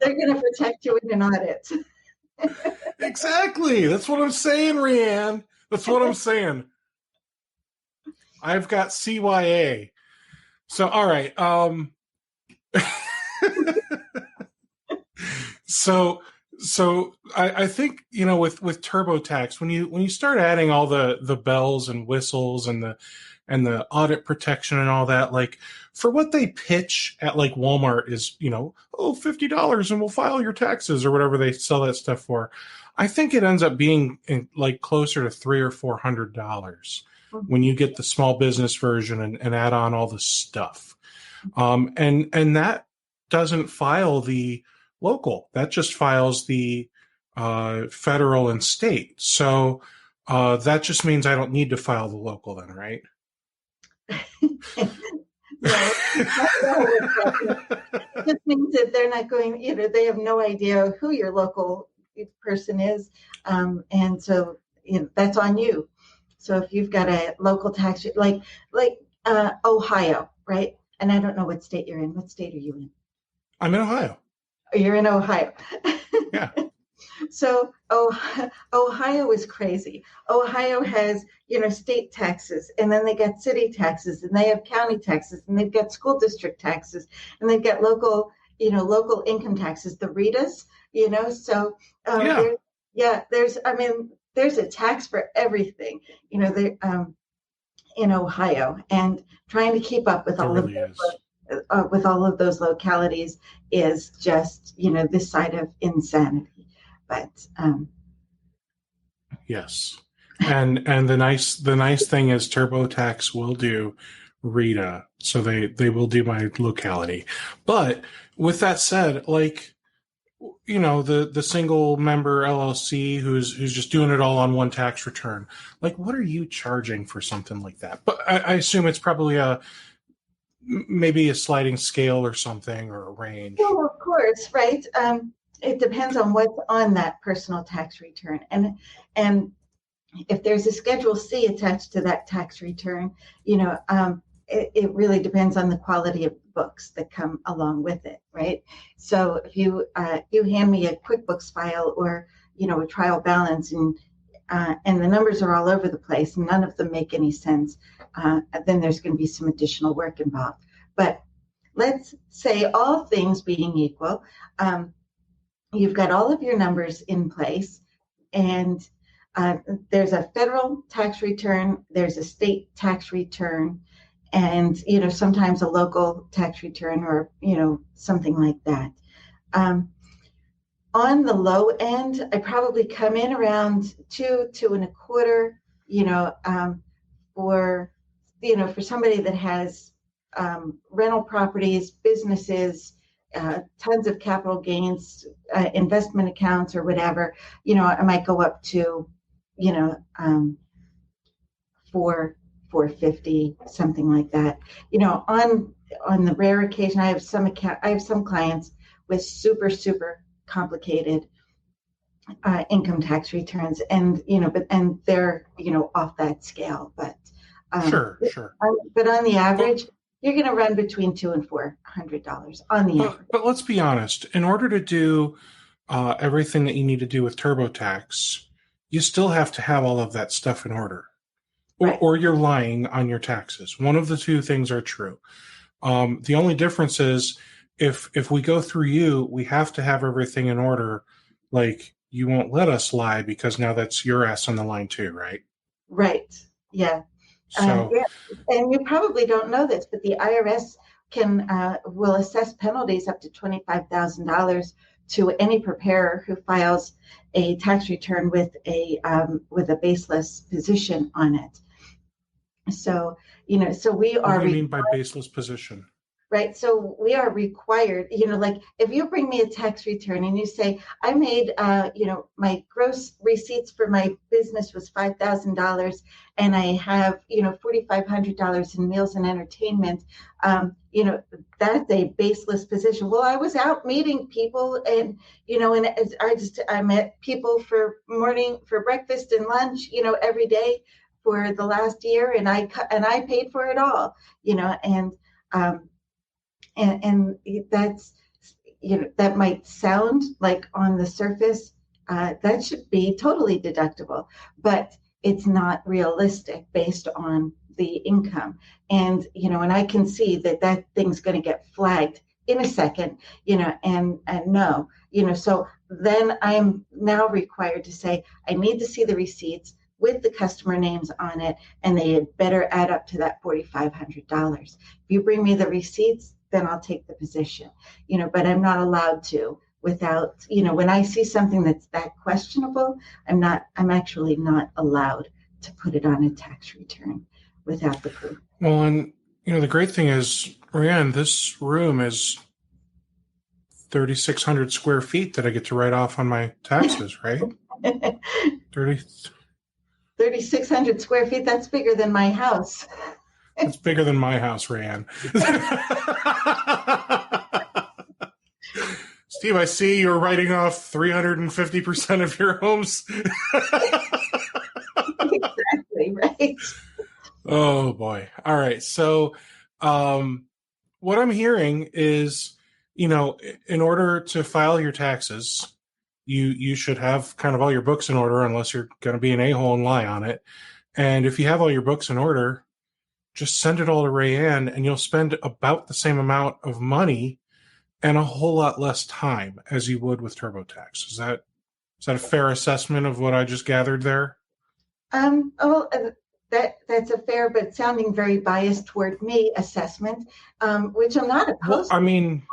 going to protect you in an audit. Exactly. That's what I'm saying, Rayanne. That's what I'm saying. I've got CYA. So, all right. So I think, with TurboTax, when you start adding all the bells and whistles and the audit protection and all that, like for what they pitch at like Walmart is, $50 and we'll file your taxes or whatever they sell that stuff for. I think it ends up being like closer to $300 or $400 when you get the small business version and add on all the stuff. And that doesn't file the local. That just files the federal and state. So that just means I don't need to file the local then, right? It just means that they're not going, they have no idea who your local person is. And so that's on you. So if you've got a local tax, like Ohio, right? And I don't know what state you're in. What state are you in? I'm in Ohio. You're in Ohio. Yeah. So Ohio is crazy. Ohio has, state taxes, and then they got city taxes, and they have county taxes, and they've got school district taxes, and they've got local income taxes, the RETAs, So there's a tax for everything, in Ohio, and trying to keep up with with all of those localities is just, this side of insanity. But yes, and the nice thing is TurboTax will do RETA, so they will do my locality. But with that said, like, the single member LLC who's just doing it all on one tax return, like, what are you charging for something like that? But I assume it's probably maybe a sliding scale or something, or a range. Well, of course, right? It depends on what's on that personal tax return, and if there's a Schedule C attached to that tax return, it really depends on the quality of books that come along with it, right? So if you hand me a QuickBooks file or a trial balance, and the numbers are all over the place and none of them make any sense, then there's going to be some additional work involved. But let's say, all things being equal, you've got all of your numbers in place, and there's a federal tax return, there's a state tax return, and sometimes a local tax return, or something like that. On the low end, I probably come in around 2.25, for somebody that has rental properties, businesses, tons of capital gains, investment accounts, or whatever. I might go up to, 450, something like that. On the rare occasion, I have some clients with super complicated income tax returns, and they're off that scale. But Sure. But on the average, you're going to run between $200 and $400 on the average. But let's be honest. In order to do everything that you need to do with TurboTax, you still have to have all of that stuff in order, Right. or you're lying on your taxes. One of the two things are true. The only difference is if we go through you, we have to have everything in order. Like, you won't let us lie, because now that's your ass on the line too, right? Right. Yeah. So, Yeah, and you probably don't know this, but the IRS will assess penalties up to $25,000 to any preparer who files a tax return with a baseless position on it. So, so we what are do you mean by baseless position? right? So we are required, like if you bring me a tax return and you say, I made, my gross receipts for my business was $5,000 and I have, $4,500 in meals and entertainment, that's a baseless position. Well, I was out meeting people and, and I met people for breakfast and lunch, every day for the last year and I paid for it all, um, and that's that might sound like on the surface that should be totally deductible, but it's not realistic based on the income. And and I can see that thing's going to get flagged in a second, and no, so then I'm now required to say I need to see the receipts with the customer names on it, and they had better add up to that $4,500. If you bring me the receipts, then I'll take the position, but I'm not allowed to without, when I see something that's that questionable, I'm actually not allowed to put it on a tax return without the proof. Well, and the great thing is, Rayanne, this room is 3,600 square feet that I get to write off on my taxes, right? 30. 3,600 square feet, that's bigger than my house. It's bigger than my house, Rayanne. Steve, I see you're writing off 350% of your homes. Exactly, right. Oh, boy. All right. So what I'm hearing is, in order to file your taxes, you should have kind of all your books in order, unless you're going to be an a-hole and lie on it. And if you have all your books in order, just send it all to Rayanne, and you'll spend about the same amount of money and a whole lot less time as you would with TurboTax. Is that a fair assessment of what I just gathered there? Oh, that's a fair but sounding very biased toward me assessment, which I'm not opposed to. I mean,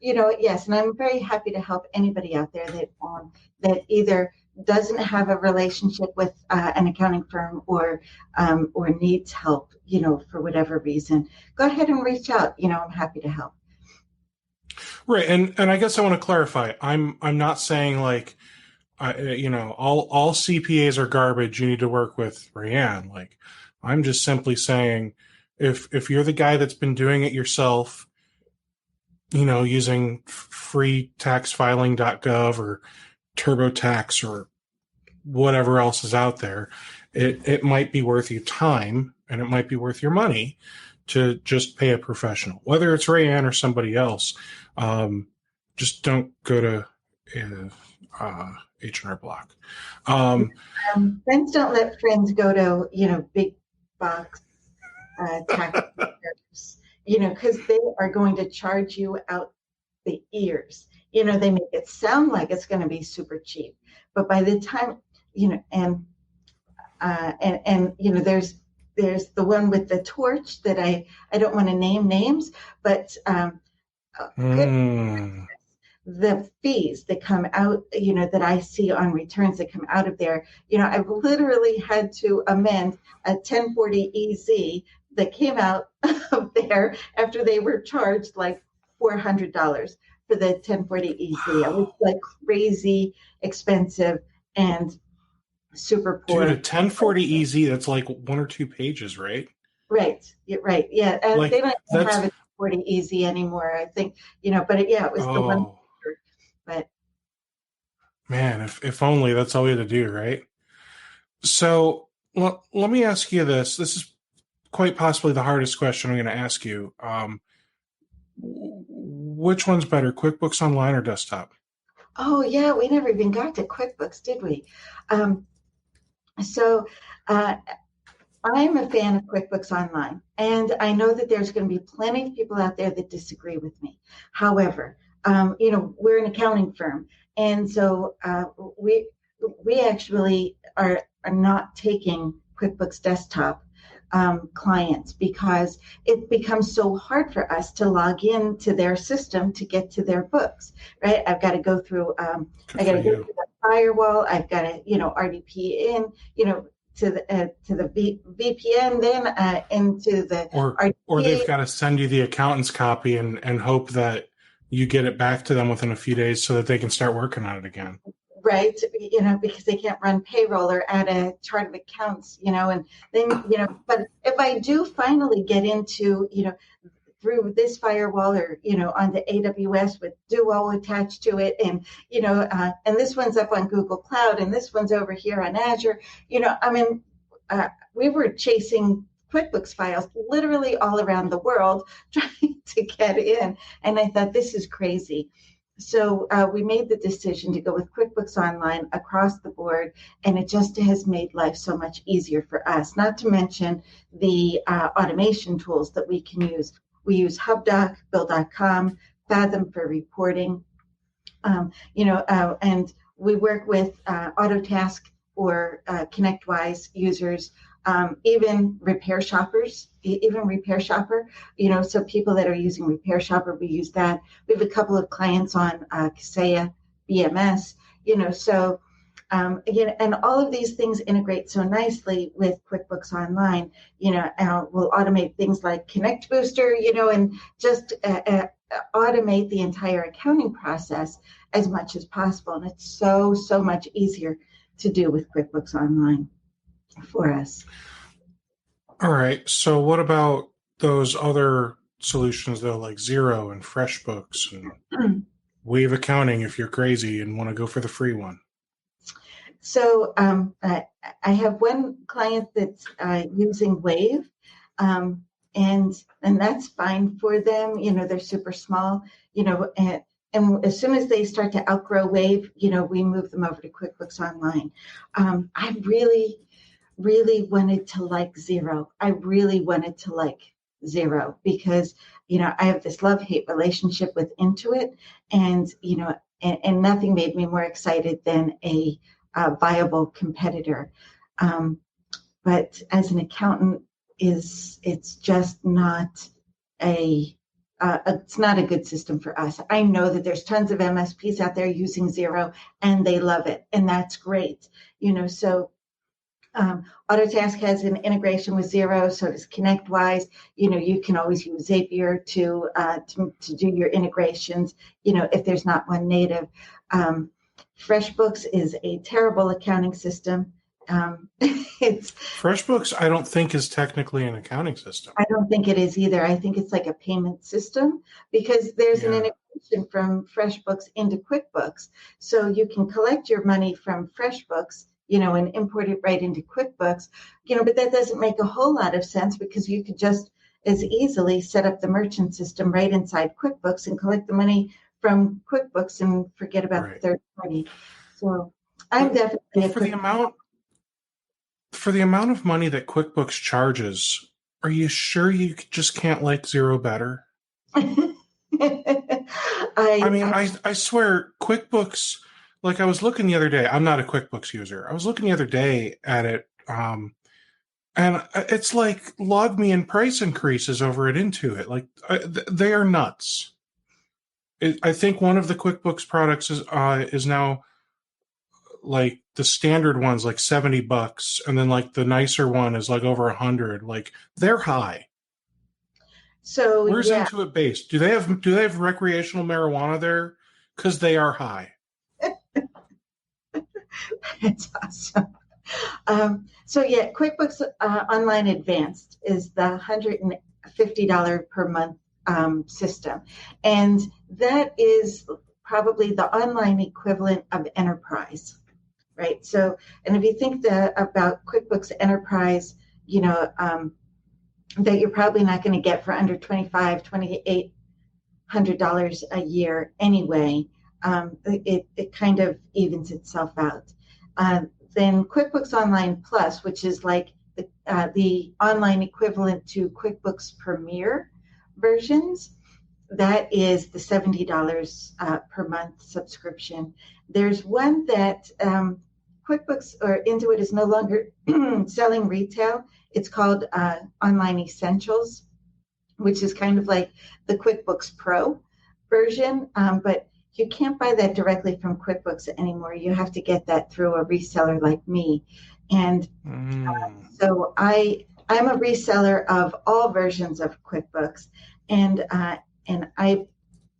yes, and I'm very happy to help anybody out there that either doesn't have a relationship with an accounting firm or needs help, for whatever reason. Go ahead and reach out. I'm happy to help. Right, and I guess I want to clarify. I'm not saying like, all CPAs are garbage. You need to work with Rayanne. Like, I'm just simply saying, if you're the guy that's been doing it yourself, using freetaxfiling.gov or TurboTax or whatever else is out there, it might be worth your time and it might be worth your money to just pay a professional, whether it's Rayanne or somebody else. Just don't go to H&R Block. Friends don't let friends go to big box tax returns, because they are going to charge you out the ears. They make it sound like it's going to be super cheap, but by the time and there's the one with the torch that I don't want to name names, but the fees that come out, that I see on returns that come out of there, I've literally had to amend a 1040 EZ that came out of there after they were charged like $400 for the 1040 EZ. It was like crazy expensive and super poor. Dude, a 1040 EZ, that's like 1 or 2 pages, right? Right. Yeah. They don't have a 1040 EZ anymore, I think, but it was the one. But man, if only that's all we had to do, right? So let me ask you this. This is quite possibly the hardest question I'm going to ask you. Which one's better, QuickBooks Online or desktop? Oh, yeah, we never even got to QuickBooks, did we? So I'm a fan of QuickBooks Online, and I know that there's going to be plenty of people out there that disagree with me. However, we're an accounting firm, and so we actually are not taking QuickBooks Desktop clients because it becomes so hard for us to log in to their system to get to their books, right? I've got to go through, I got to go through the firewall. I've got to, RDP in, to the VPN, then into the RDP. Or they've got to send you the accountant's copy and hope that you get it back to them within a few days so that they can start working on it again. Right, because they can't run payroll or add a chart of accounts, and then, but if I do finally get into, through this firewall or, on the AWS with Duo attached to it, and, and this one's up on Google Cloud, and this one's over here on Azure, we were chasing QuickBooks files literally all around the world trying to get in. And I thought, this is crazy. So we made the decision to go with QuickBooks Online across the board, and it just has made life so much easier for us, not to mention the automation tools that we can use. We use HubDoc, Bill.com, Fathom for reporting, and we work with Autotask or ConnectWise users, even Repair Shopper, so people that are using Repair Shopper, we use that. We have a couple of clients on Kaseya, BMS, so, and all of these things integrate so nicely with QuickBooks Online, we'll automate things like Connect Booster, and just automate the entire accounting process as much as possible. And it's so much easier to do with QuickBooks Online for us. All right. So what about those other solutions though, like Xero and FreshBooks and Wave Accounting if you're crazy and want to go for the free one? So I have one client that's using Wave, and that's fine for them. They're super small, and as soon as they start to outgrow Wave, we move them over to QuickBooks Online. I really wanted to like Xero. I really wanted to like Xero because, I have this love-hate relationship with Intuit, and, and nothing made me more excited than a viable competitor. But as an accountant, it's just not it's not a good system for us. I know that there's tons of MSPs out there using Xero and they love it, and that's great. So Autotask has an integration with Xero, so does ConnectWise. You can always use Zapier to do your integrations, if there's not one native. FreshBooks is a terrible accounting system. FreshBooks, I don't think is technically an accounting system. I don't think it is either. I think it's like a payment system because there's an integration from FreshBooks into QuickBooks. So you can collect your money from FreshBooks, and import it right into QuickBooks, but that doesn't make a whole lot of sense because you could just as easily set up the merchant system right inside QuickBooks and collect the money from QuickBooks and forget about the third party. So I'm definitely for the amount of money that QuickBooks charges, are you sure you just can't like Xero better? I swear QuickBooks, like I was looking the other day, I'm not a QuickBooks user. I was looking the other day at it, and it's like log me in price increases over at Intuit. Like they are nuts. I think one of the QuickBooks products is now like the standard one's like $70, and then like the nicer one is like over 100. Like they're high. So where's Intuit based? Do they have recreational marijuana there? Because they are high. That's awesome. QuickBooks Online Advanced is the $150 per month system, and that is probably the online equivalent of Enterprise, right? So, and if you think about QuickBooks Enterprise, that you're probably not going to get for under $2,800 a year anyway. It kind of evens itself out. Then QuickBooks Online Plus, which is like the online equivalent to QuickBooks Premier versions, that is the $70 per month subscription. There's one that QuickBooks or Intuit is no longer selling retail. It's called Online Essentials, which is kind of like the QuickBooks Pro version, but you can't buy that directly from QuickBooks anymore. You have to get that through a reseller like me. And so I'm a reseller of all versions of QuickBooks, and I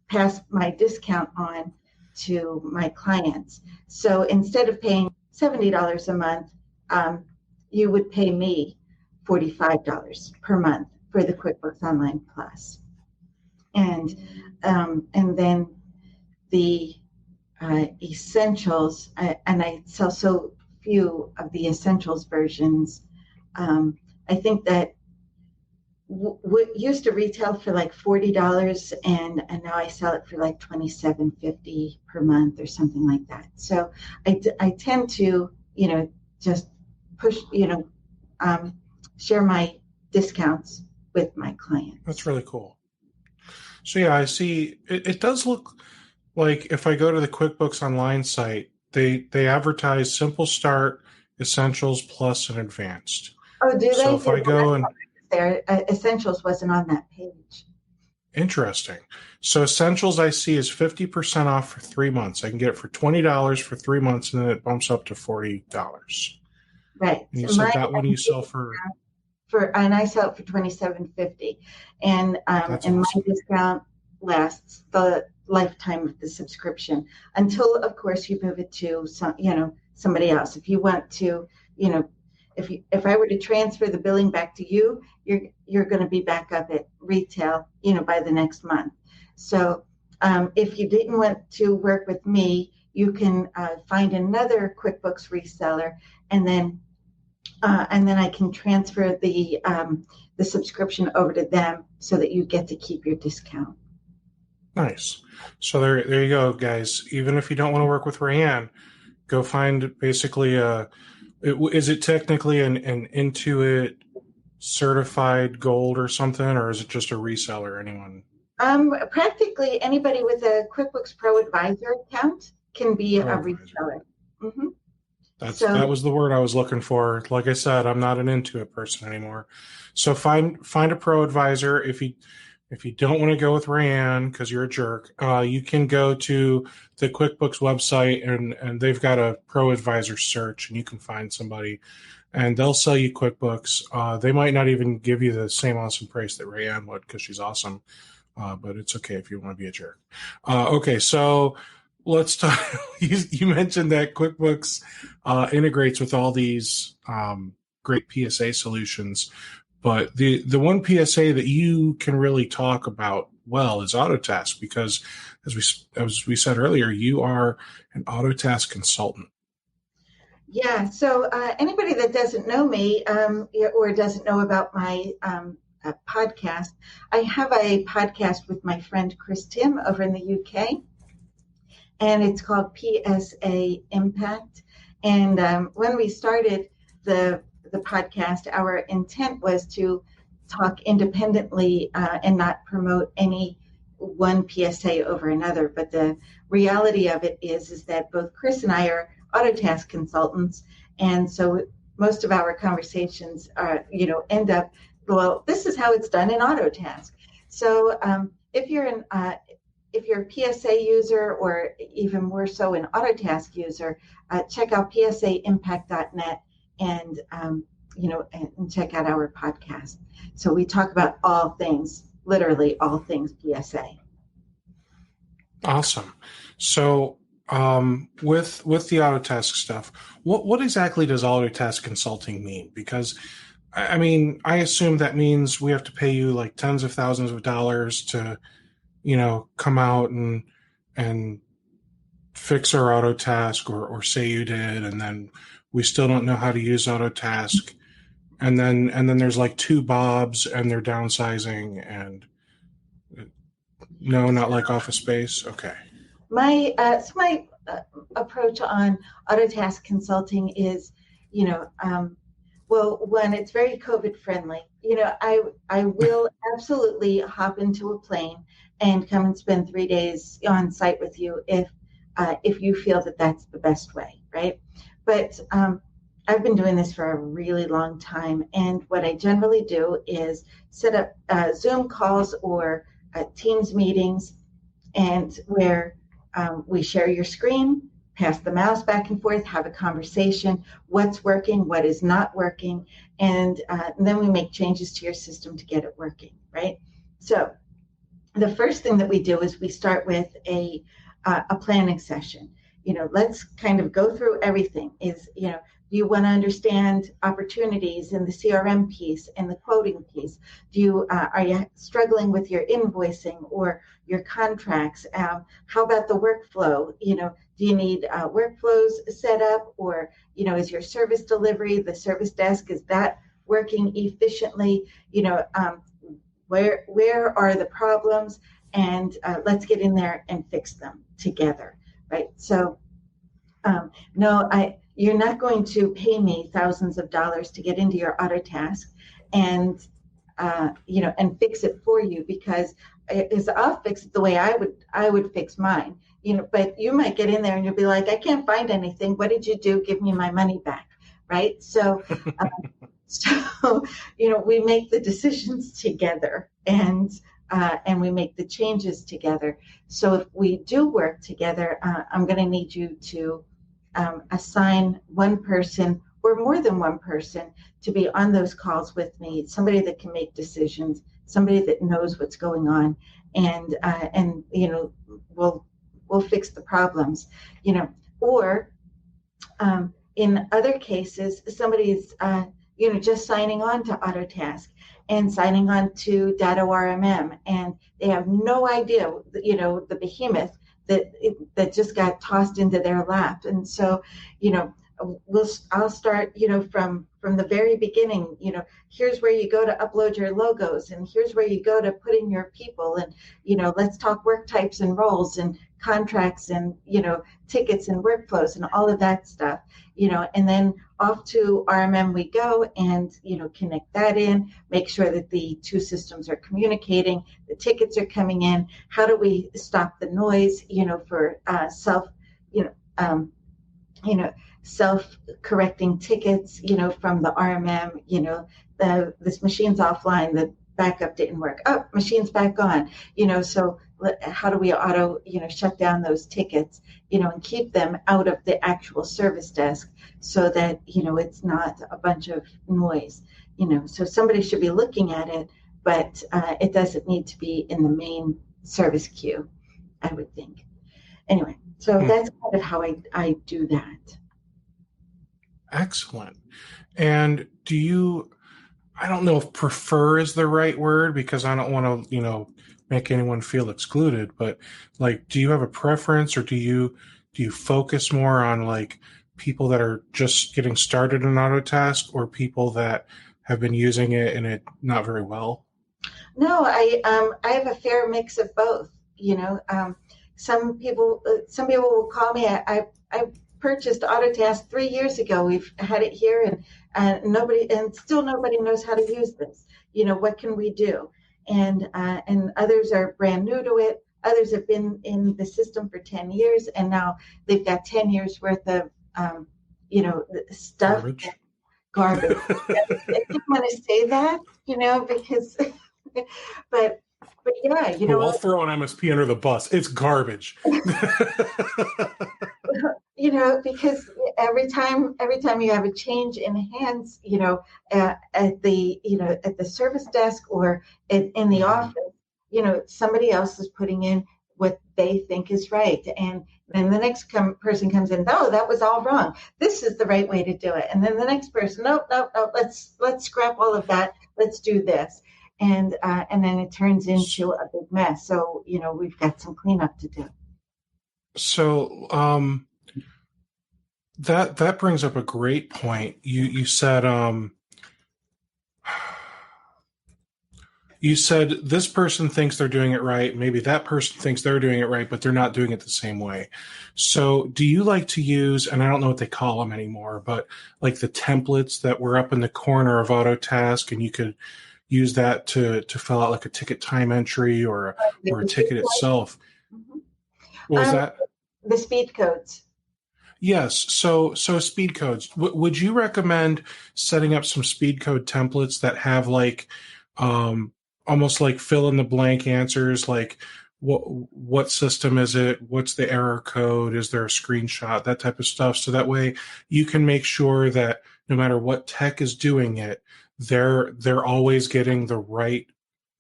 pass my discount on to my clients. So instead of paying $70 a month, you would pay me $45 per month for the QuickBooks Online Plus, and then the Essentials, and I sell so few of the Essentials versions. I think that what used to retail for like $40, and now I sell it for like $27.50 per month or something like that. So I tend to, just push, share my discounts with my clients. That's really cool. So yeah, I see it does look like if I go to the QuickBooks Online site, they advertise Simple Start, Essentials, Plus, and Advanced. Oh, do they? So if I go and there, Essentials wasn't on that page. Interesting. So Essentials I see is 50% off for 3 months. I can get it for $20 for 3 months, and then it bumps up to $40. Right. And you said that one you sell for, and I sell it for $27.50, and awesome. My discount lasts the lifetime of the subscription until, of course, you move it to somebody else. If you want to, if I were to transfer the billing back to you, you're going to be back up at retail, by the next month. So if you didn't want to work with me, you can find another QuickBooks reseller, and then I can transfer the subscription over to them so that you get to keep your discount. Nice. So there you go, guys. Even if you don't want to work with Rayanne, go find basically is it technically an Intuit certified gold or something, or is it just a reseller? Anyone? Practically anybody with a QuickBooks Pro Advisor account can be a reseller. Mm-hmm. That was the word I was looking for. Like I said, I'm not an Intuit person anymore. So find a Pro Advisor. If you don't want to go with Rayanne because you're a jerk, you can go to the QuickBooks website and they've got a Pro Advisor search, and you can find somebody, and they'll sell you QuickBooks. They might not even give you the same awesome price that Rayanne would because she's awesome, but it's okay if you want to be a jerk. Okay, so let's talk. You mentioned that QuickBooks integrates with all these great PSA solutions. But the one PSA that you can really talk about well is Autotask, because as we said earlier, you are an Autotask consultant. Yeah. So anybody that doesn't know me or doesn't know about my podcast, I have a podcast with my friend Chris Tim over in the UK, and it's called PSA Impact. And when we started the podcast, our intent was to talk independently and not promote any one PSA over another. But the reality of it is that both Chris and I are Autotask consultants, and so most of our conversations are, end up, well, this is how it's done in Autotask. So if you're a PSA user, or even more so an Autotask user, check out psaimpact.net and check out our podcast. So we talk about all things, literally all things PSA. Awesome. So with the Autotask stuff, what exactly does Autotask consulting mean? Because I mean, I assume that means we have to pay you like tens of thousands of dollars to, come out and fix our Autotask, or say you did, and then we still don't know how to use Autotask. And then there's like two Bobs, and they're downsizing, and no, not like Office Space. Okay. My approach on Autotask consulting is, well, one, it's very COVID friendly. I will absolutely hop into a plane and come and spend 3 days on site with you if you feel that that's the best way, right? But I've been doing this for a really long time, and what I generally do is set up Zoom calls or Teams meetings, and where we share your screen, pass the mouse back and forth, have a conversation, what's working, what is not working, and then we make changes to your system to get it working, right? So the first thing that we do is we start with a planning session. Let's kind of go through everything. Do you want to understand opportunities in the CRM piece and the quoting piece? Are you struggling with your invoicing or your contracts? How about the workflow? Do you need workflows set up, or is your service delivery, the service desk, is that working efficiently? Where are the problems, and let's get in there and fix them together, right? So no, you're not going to pay me thousands of dollars to get into your Autotask and and fix it for you, because I'll fix it the way I would fix mine. But you might get in there and you'll be like, I can't find anything. What did you do? Give me my money back, right? So we make the decisions together, and we make the changes together. So if we do work together, I'm going to need you to assign one person or more than one person to be on those calls with me, somebody that can make decisions, somebody that knows what's going on, and we'll fix the problems. Or in other cases, somebody's just signing on to Autotask and signing on to Data RMM, and they have no idea, the behemoth that just got tossed into their lap. And so, I'll start, from the very beginning. Here's where you go to upload your logos, and here's where you go to put in your people, and let's talk work types and roles and contracts and tickets and workflows and all of that stuff. And then off to RMM we go, and connect that in, make sure that the two systems are communicating, the tickets are coming in. How do we stop the noise, for self-correcting tickets, from the RMM, this machine's offline, the backup didn't work. Oh, machine's back on, so how do we auto, shut down those tickets, and keep them out of the actual service desk so that, it's not a bunch of noise, so somebody should be looking at it, but it doesn't need to be in the main service queue, I would think. Anyway, so that's kind of how I do that. Excellent. And I don't know if prefer is the right word, because I don't want to, make anyone feel excluded, but do you have a preference, or do you focus more on people that are just getting started in Autotask, or people that have been using it and it not very well? No, I have a fair mix of both. Some people will call me. I purchased Autotask 3 years ago. We've had it here, and still nobody knows how to use this. What can we do? And others are brand new to it. Others have been in the system for 10 years, and now they've got 10 years worth of stuff. Garbage. I didn't want to say that, because, but yeah, I'll throw an MSP under the bus. It's garbage. Because every time you have a change in hands, at the service desk or in the office, somebody else is putting in what they think is right, and then the next person comes in. No, that was all wrong. This is the right way to do it. And then the next person, nope. Let's scrap all of that. Let's do this. And then it turns into a big mess. So we've got some cleanup to do. So that brings up a great point. You said this person thinks they're doing it right. Maybe that person thinks they're doing it right, but they're not doing it the same way. So do you like to use, and I don't know what they call them anymore, but the templates that were up in the corner of Autotask, and you could use that to fill out a ticket time entry or a ticket itself? Mm-hmm. What was that? The speed codes. Yes. So speed codes. Would you recommend setting up some speed code templates that have like, um, almost like fill in the blank answers, like what system is it? What's the error code? Is there a screenshot? That type of stuff. So that way you can make sure that no matter what tech is doing it, they're always getting the right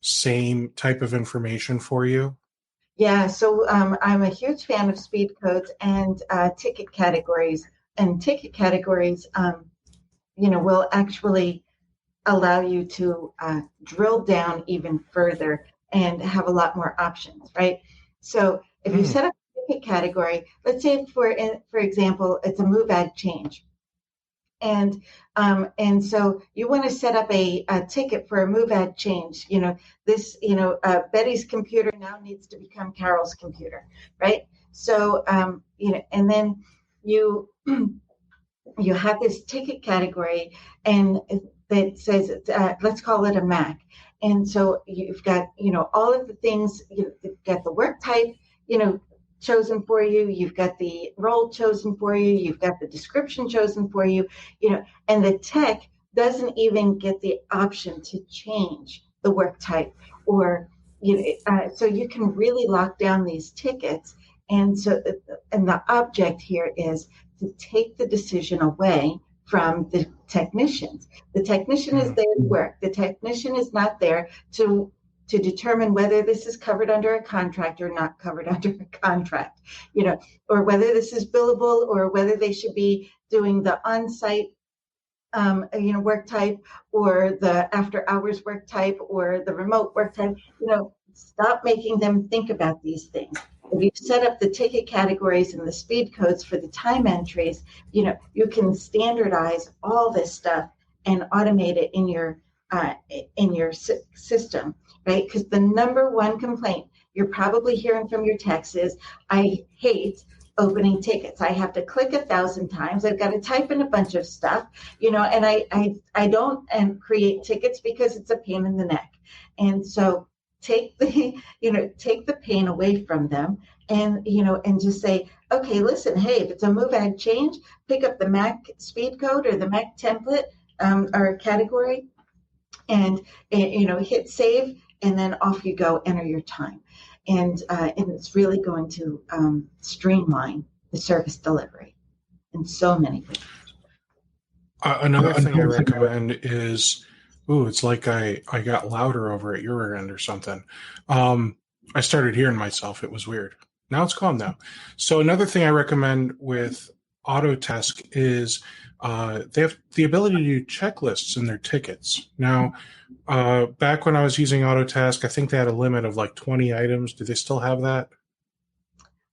same type of information for you. Yeah, so I'm a huge fan of speed codes and ticket categories. And ticket categories, will actually allow you to drill down even further and have a lot more options, right? So if you Hmm. set up a ticket category, let's say for example, it's a move ad change. And so you want to set up a ticket for a move ad change. Betty's computer now needs to become Carol's computer, right? So and then you you have this ticket category, and that says let's call it a Mac. And so you've got all of the things. You've got the work type, you know, chosen for you. You've got the role chosen for you. You've got the description chosen for you. And the tech doesn't even get the option to change the work type, or so you can really lock down these tickets. And the object here is to take the decision away from the technicians. The technician is there to work. The technician is not there to determine whether this is covered under a contract or not covered under a contract, or whether this is billable, or whether they should be doing the on-site work type, or the after hours work type, or the remote work type. Stop making them think about these things. If you set up the ticket categories and the speed codes for the time entries, you can standardize all this stuff and automate it in your system, right? Because the number one complaint you're probably hearing from your techs is, I hate opening tickets. I have to click 1,000 times. I've got to type in a bunch of stuff, and I don't create tickets because it's a pain in the neck. And so take the pain away from them, and just say, okay, listen, hey, if it's a move ad change, pick up the Mac speed code or the Mac template, or category, and hit save, and then off you go, enter your time. And it's really going to streamline the service delivery in so many ways. Another thing I recommend is, ooh, it's like I got louder over at your end or something. I started hearing myself. It was weird. Now it's calm down. So another thing I recommend with Autotask is they have the ability to do checklists in their tickets. Now, back when I was using Autotask, I think they had a limit of like 20 items. Do they still have that?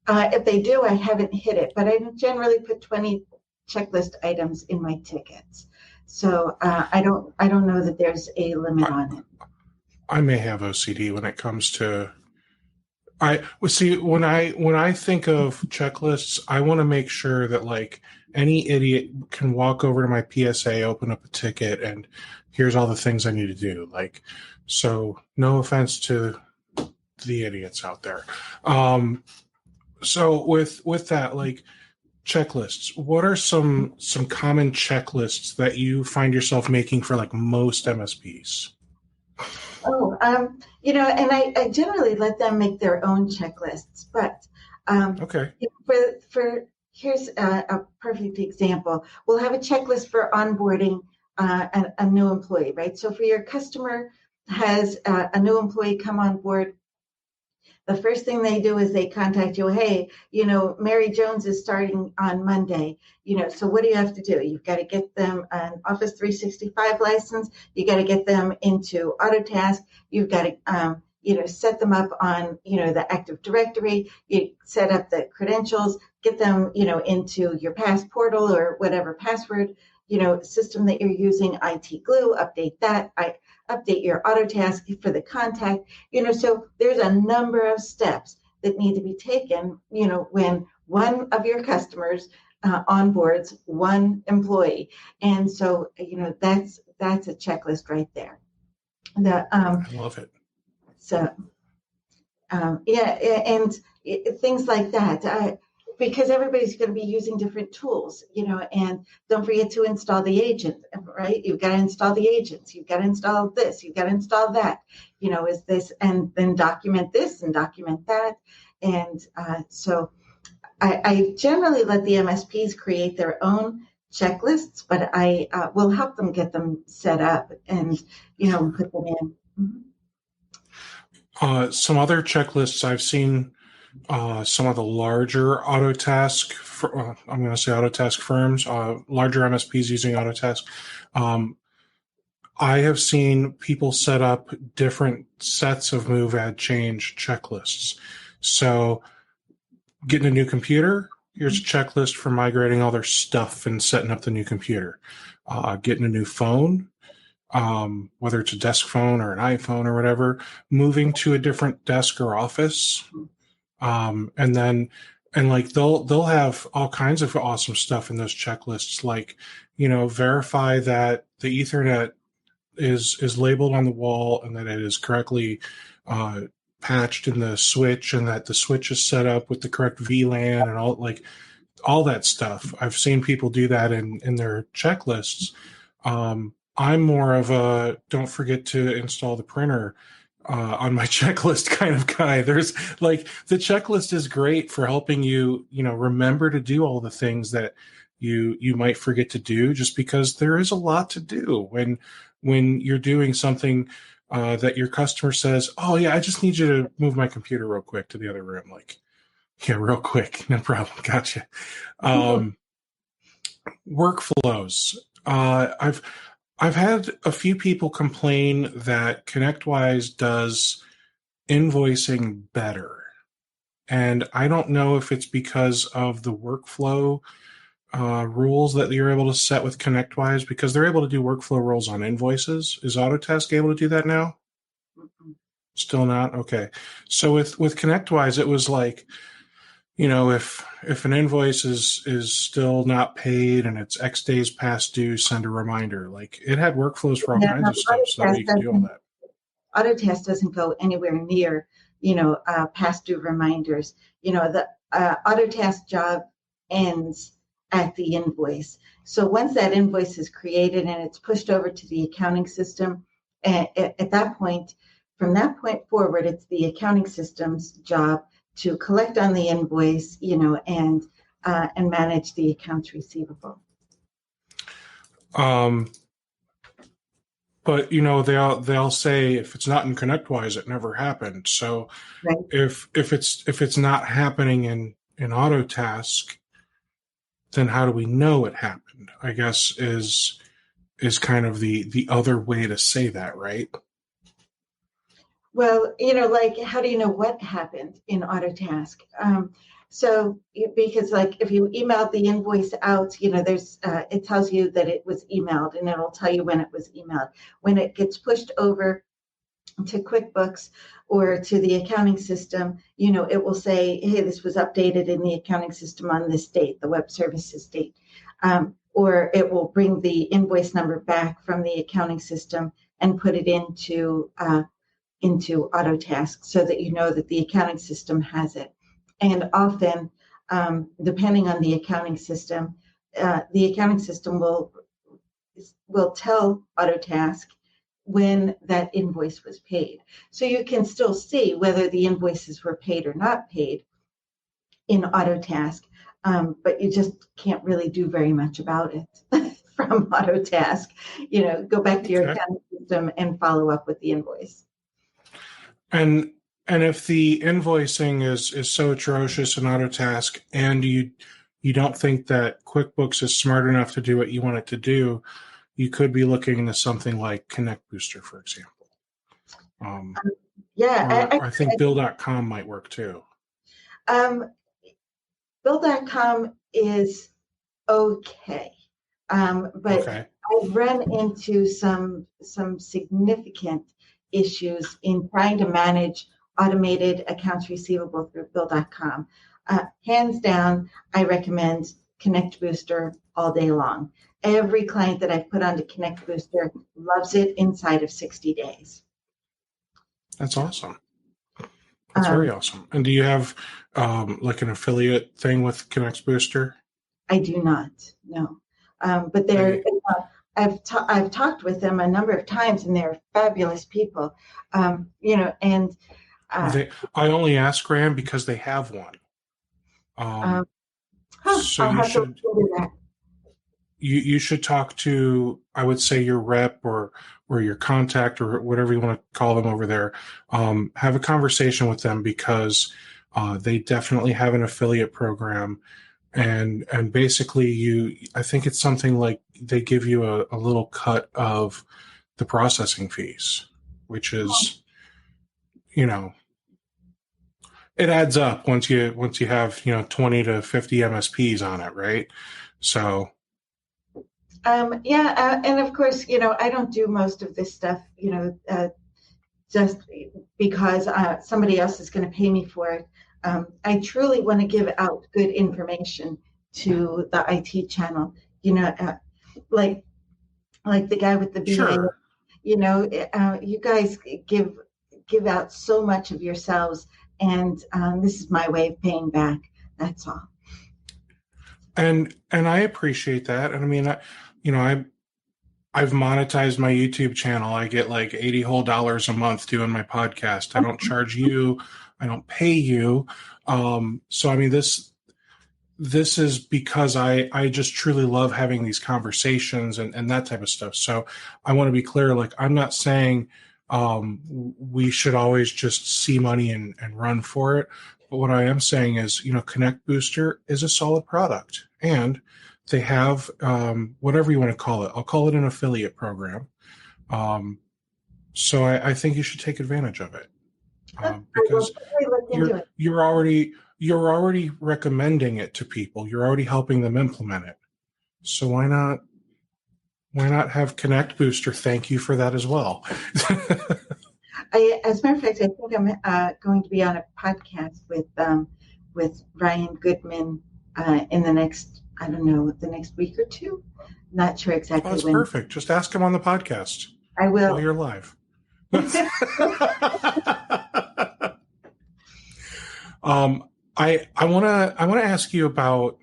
If they do, I haven't hit it, but I generally put 20 checklist items in my tickets. So I don't know that there's a limit on it. I may have OCD when it comes to. When I think of checklists, I want to make sure that like any idiot can walk over to my PSA, open up a ticket, and here's all the things I need to do. Like, so no offense to the idiots out there. So with that, like checklists, what are some common checklists that you find yourself making for like most MSPs? Oh, and I generally let them make their own checklists, but Okay. for here's a perfect example. We'll have a checklist for onboarding a new employee, right? So for your customer has a new employee come on board, the first thing they do is they contact you. Hey, Mary Jones is starting on Monday. So what do you have to do? You've got to get them an Office 365 license. You got to get them into Autotask. You've got to, set them up on, the Active Directory. You set up the credentials, get them, into your Pass portal or whatever password, system that you're using. IT Glue, update that. Update your Autotask for the contact. So there's a number of steps that need to be taken, when one of your customers onboards one employee. And so, that's a checklist right there. I love it. So, yeah, and things like that. because everybody's going to be using different tools, and don't forget to install the agent, right? You've got to install the agents. You've got to install this. You've got to install that. Is this, and then document this and document that. And so I generally let the MSPs create their own checklists, but I will help them get them set up and, put them in. Mm-hmm. Some other checklists I've seen, some of the larger Autotask, I'm going to say Autotask firms, larger MSPs using Autotask. I have seen people set up different sets of move, add, change checklists. So getting a new computer, here's a checklist for migrating all their stuff and setting up the new computer. Getting a new phone, whether it's a desk phone or an iPhone or whatever, moving to a different desk or office. And they'll have all kinds of awesome stuff in those checklists, like, verify that the Ethernet is labeled on the wall and that it is correctly patched in the switch, and that the switch is set up with the correct VLAN and all that stuff. I've seen people do that in their checklists. I'm more of a don't forget to install the printer on my checklist kind of guy. There's the checklist is great for helping you, remember to do all the things that you might forget to do, just because there is a lot to do when you're doing something that your customer says, oh yeah, I just need you to move my computer real quick to the other room. Yeah, real quick. No problem. Gotcha. Workflows. I've had a few people complain that ConnectWise does invoicing better. And I don't know if it's because of the workflow rules that you're able to set with ConnectWise, because they're able to do workflow rules on invoices. Is Autotask able to do that now? Still not? Okay. So with ConnectWise, it was like, if an invoice is still not paid and it's X days past due, send a reminder. It had workflows for all kinds of stuff, so that way you can do all that. Autotask doesn't go anywhere near, past due reminders. The Autotask job ends at the invoice. So once that invoice is created and it's pushed over to the accounting system, at that point, from that point forward, it's the accounting system's job to collect on the invoice, and manage the accounts receivable. But they'll say if it's not in ConnectWise, it never happened. So right. if it's not happening in Autotask, then how do we know it happened? I guess is kind of the other way to say that, right? Well, how do you know what happened in Autotask? So because if you emailed the invoice out, there's it tells you that it was emailed, and it'll tell you when it was emailed. When it gets pushed over to QuickBooks or to the accounting system, it will say, hey, this was updated in the accounting system on this date, the web services date. Or it will bring the invoice number back from the accounting system and put it into Autotask, so that that the accounting system has it. And often, depending on the accounting system will tell Autotask when that invoice was paid. So you can still see whether the invoices were paid or not paid in Autotask, but you just can't really do very much about it from Autotask. Go back to your accounting system and follow up with the invoice. And if the invoicing is so atrocious in Autotask, and you don't think that QuickBooks is smart enough to do what you want it to do, you could be looking into something like Connect Booster, for example. I think Bill.com might work too. Bill.com is okay, but okay. I've run into some significant issues in trying to manage automated accounts receivable through Bill.com. Hands down, I recommend Connect Booster all day long. Every client that I've put onto Connect Booster loves it inside of 60 days. That's awesome. That's very awesome. And do you have like an affiliate thing with Connect Booster? I do not, no. But they're, I've talked with them a number of times, and they're fabulous people. And I only ask, Graham, because they have one. So I'll have to do that. You should talk to, I would say, your rep or your contact or whatever you want to call them over there. Have a conversation with them because they definitely have an affiliate program, and basically I think it's something like they give you a little cut of the processing fees, which is, it adds up once you have 20 to 50 MSPs on it, right? So. And of course, I don't do most of this stuff, just because somebody else is going to pay me for it. I truly want to give out good information to the IT channel, like the guy with the BA. Sure. You guys give out so much of yourselves, and this is my way of paying back. That's all. And I appreciate that. And I mean, I've monetized my YouTube channel. I get like $80 whole a month doing my podcast. I don't charge you. I don't pay you. So I mean, this is because I just truly love having these conversations and that type of stuff. So I want to be clear. Like, I'm not saying we should always just see money and run for it. But what I am saying is, Connect Booster is a solid product, and they have whatever you want to call it. I'll call it an affiliate program. So I think you should take advantage of it because you're already recommending it to people. You're already helping them implement it. So why not have Connect Booster thank you for that as well? As a matter of fact, I think I'm going to be on a podcast with Rayanne Goodman in the next, the next week or two. Not sure exactly. That's perfect. Just ask him on the podcast. I will. While you're live. I want to ask you about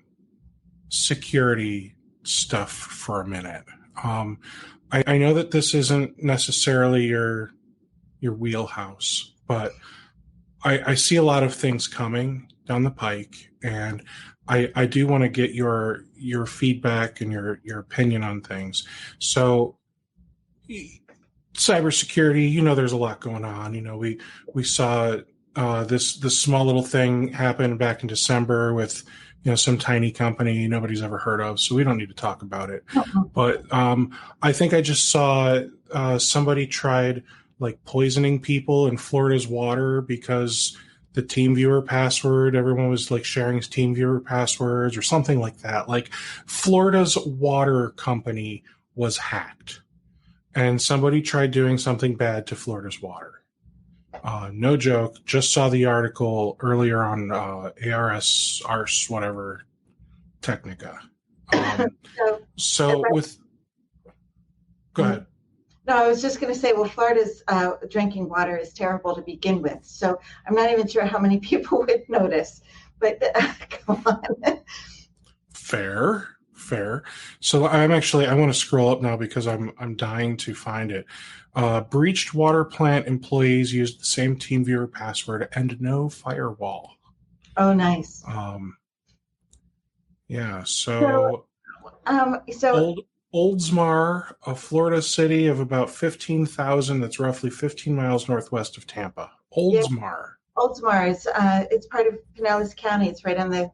security stuff for a minute. I know that this isn't necessarily your wheelhouse, but I see a lot of things coming down the pike, and I do want to get your feedback and your opinion on things. So cybersecurity, there's a lot going on. We saw this small little thing happen back in December with some tiny company nobody's ever heard of, so we don't need to talk about it. But I think I just saw somebody tried like poisoning people in Florida's water because the TeamViewer password, everyone was like sharing his TeamViewer passwords or something like that. Like, Florida's water company was hacked, and somebody tried doing something bad to Florida's water. No joke. Just saw the article earlier on ARS, whatever, Technica. Go ahead. No, I was just going to say, well, Florida's drinking water is terrible to begin with. So I'm not even sure how many people would notice. But come on. Fair. So I want to scroll up now because I'm dying to find it. Breached water plant employees used the same TeamViewer password and no firewall. Oh, nice. Yeah. So Oldsmar, a Florida city of about 15,000 that's roughly 15 miles northwest of Tampa. Oldsmar. Yeah. Oldsmar is it's part of Pinellas County. It's right on the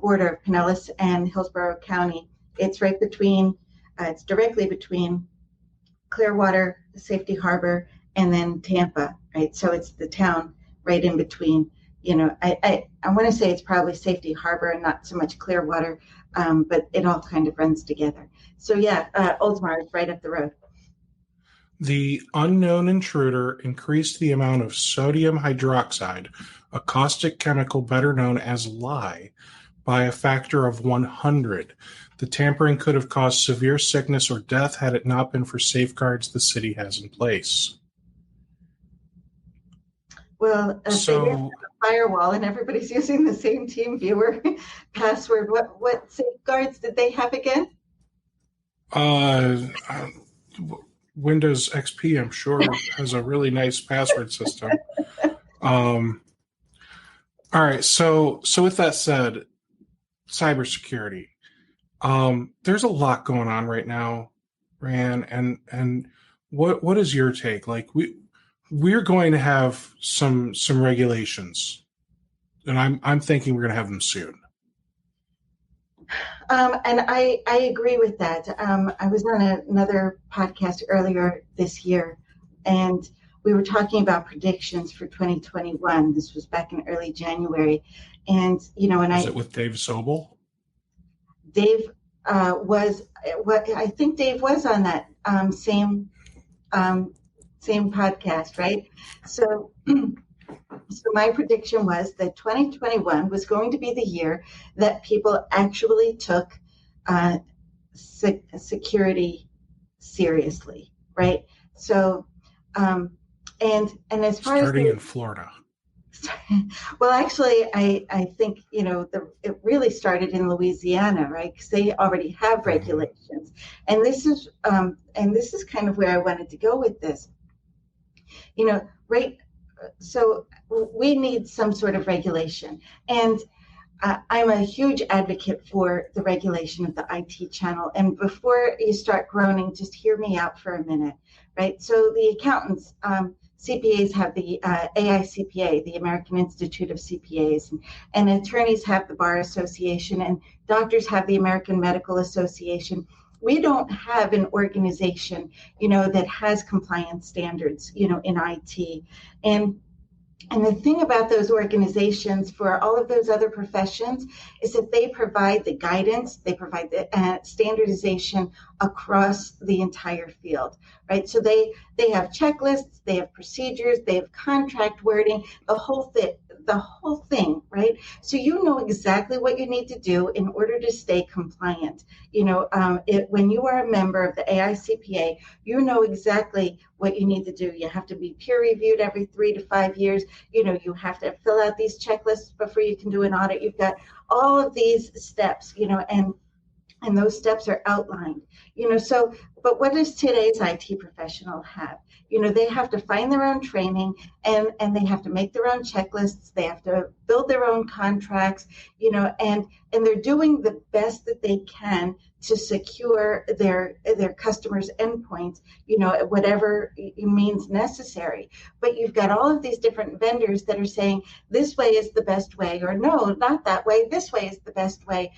border of Pinellas and Hillsborough County. It's right between. It's directly between Clearwater, Safety Harbor, and then Tampa. Right. So it's the town right in between. I want to say it's probably Safety Harbor and not so much Clearwater. But it all kind of runs together. So yeah, Oldsmar is right up the road. The unknown intruder increased the amount of sodium hydroxide, a caustic chemical better known as lye, by a factor of 100. The tampering could have caused severe sickness or death had it not been for safeguards the city has in place. Well, if they didn't have So a firewall and everybody's using the same team viewer password, what safeguards did they have again? uh, Windows XP, I'm sure, has a really nice password system. Um, all right. So with that said, cybersecurity. There's a lot going on right now, Rayanne, and what is your take? Like we're going to have some regulations, and I'm thinking we're going to have them soon. And I agree with that. I was on another podcast earlier this year, and we were talking about predictions for 2021. This was back in early January, and and Was it with Dave Sobel? Dave was what I think Dave was on that same podcast, right? So. So my prediction was that 2021 was going to be the year that people actually took security seriously, right? So, and as far Starting as in Florida. well, actually, I think it really started in Louisiana, right? Because they already have regulations, and this is kind of where I wanted to go with this. Right. So we need some sort of regulation. And I'm a huge advocate for the regulation of the IT channel. And before you start groaning, just hear me out for a minute, right? So the accountants, CPAs have the AICPA, the American Institute of CPAs, and attorneys have the Bar Association, and doctors have the American Medical Association. We don't have an organization, that has compliance standards, in IT. And the thing about those organizations for all of those other professions is that they provide the guidance, they provide the standardization across the entire field, right? So they have checklists, they have procedures, they have contract wording, the whole thing, right? So you know exactly what you need to do in order to stay compliant. When you are a member of the AICPA, you know exactly what you need to do. You have to be peer reviewed every 3 to 5 years. You have to fill out these checklists before you can do an audit. You've got all of these steps, and those steps are outlined. But what does today's IT professional have? They have to find their own training, and they have to make their own checklists. They have to build their own contracts, and they're doing the best that they can to secure their customers' endpoints, whatever means necessary. But you've got all of these different vendors that are saying this way is the best way, or no, not that way, this way is the best way.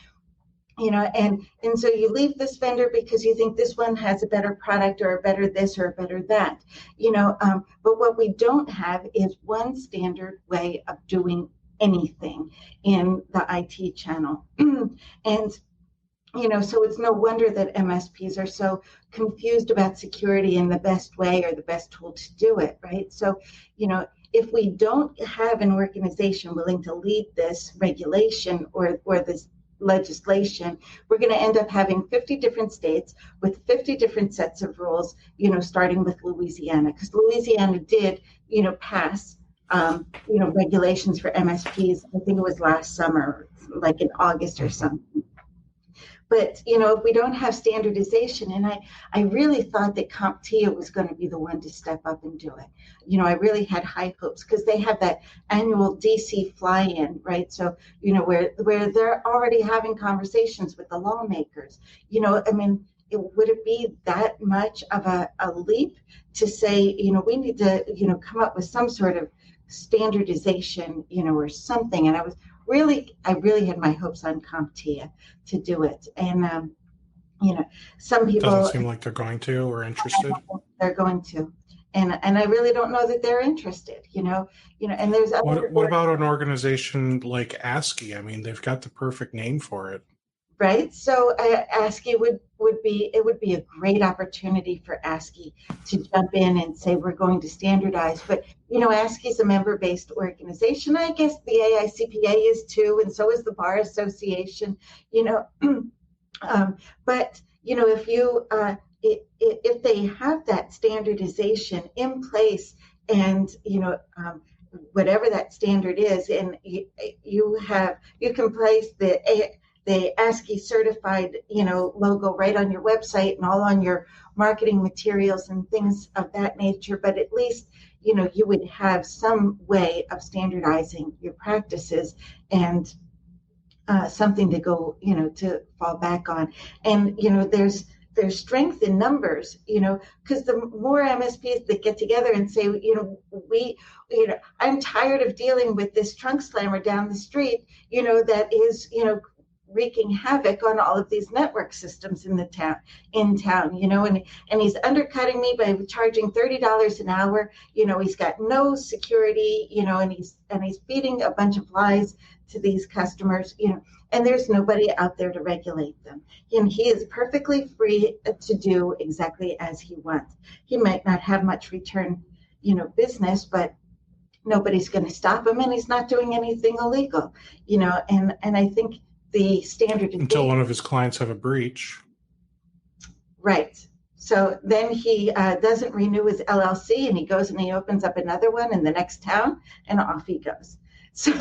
And so you leave this vendor because you think this one has a better product or a better this or a better that, but what we don't have is one standard way of doing anything in the IT channel. And so it's no wonder that MSPs are so confused about security and the best way or the best tool to do it, right? So, if we don't have an organization willing to lead this regulation or this legislation, we're going to end up having 50 different states with 50 different sets of rules, starting with Louisiana, because Louisiana did, pass, regulations for MSPs. I think it was last summer, like in August or something. But, if we don't have standardization, and I really thought that CompTIA was going to be the one to step up and do it. I really had high hopes because they have that annual DC fly-in, right? So, where they're already having conversations with the lawmakers. Would it be that much of a leap to say, we need to, come up with some sort of standardization, or something? And I really had my hopes on CompTIA to do it. And, some people doesn't seem like they're going to or interested. They're going to. And I really don't know that they're interested, and there's other. What about an organization like ASCII? I mean, they've got the perfect name for it. Right. So ASCII would be a great opportunity for ASCII to jump in and say we're going to standardize. But ASCII is a member-based organization. I guess the AICPA is too, and so is the Bar Association. But if they have that standardization in place, and whatever that standard is, and you can place the ASCII certified, logo right on your website and all on your marketing materials and things of that nature. But at least, you would have some way of standardizing your practices and something to go, to fall back on. And, there's strength in numbers, because the more MSPs that get together and say, I'm tired of dealing with this trunk slammer down the street, that is, wreaking havoc on all of these network systems in town, and he's undercutting me by charging $30 an hour. He's got no security, and he's feeding a bunch of lies to these customers, and there's nobody out there to regulate them. And he is perfectly free to do exactly as he wants. He might not have much return, business, but nobody's going to stop him, and he's not doing anything illegal, and I think the standard until one of his clients have a breach. Right. So then he doesn't renew his LLC, and he goes and he opens up another one in the next town, and off he goes. So,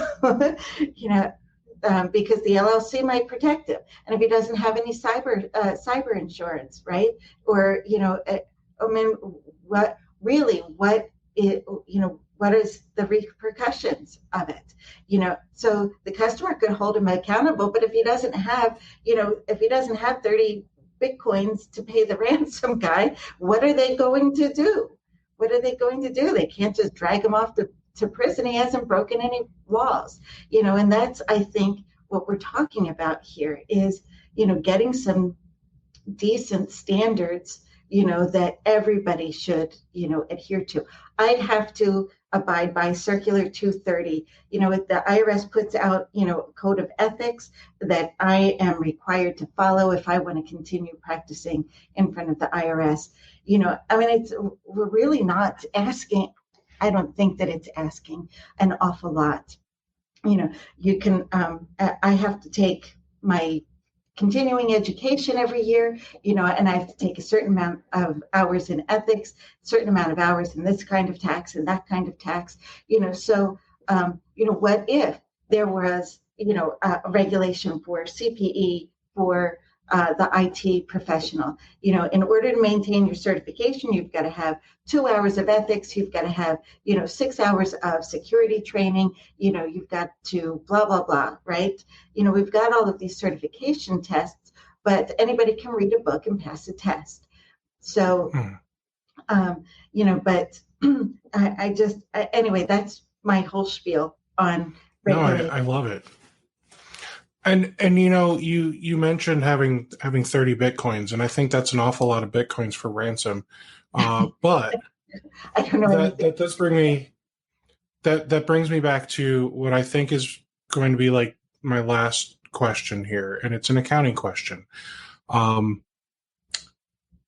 because the LLC might protect him, and if he doesn't have any cyber insurance, right? Or what is the repercussions of it? So the customer could hold him accountable, but if he doesn't have 30 Bitcoins to pay the ransom guy, what are they going to do? They can't just drag him off to prison. He hasn't broken any laws, and that's, I think, what we're talking about here is, getting some decent standards, that everybody should, adhere to. I'd have to abide by Circular 230. If the IRS puts out, a code of ethics that I am required to follow if I want to continue practicing in front of the IRS. We're really not asking. I don't think that it's asking an awful lot. You can, I have to take my continuing education every year, and I have to take a certain amount of hours in ethics, certain amount of hours in this kind of tax and that kind of tax, so, what if there was, a regulation for CPE for the IT professional? In order to maintain your certification, you've got to have 2 hours of ethics, you've got to have, 6 hours of security training, you've got to blah, blah, blah, right? We've got all of these certification tests, but anybody can read a book and pass a test. So, but anyway, that's my whole spiel on regulation. No, I love it. And you mentioned having 30 Bitcoins, and I think that's an awful lot of Bitcoins for ransom. But I don't know that does bring me that brings me back to what I think is going to be like my last question here, and it's an accounting question.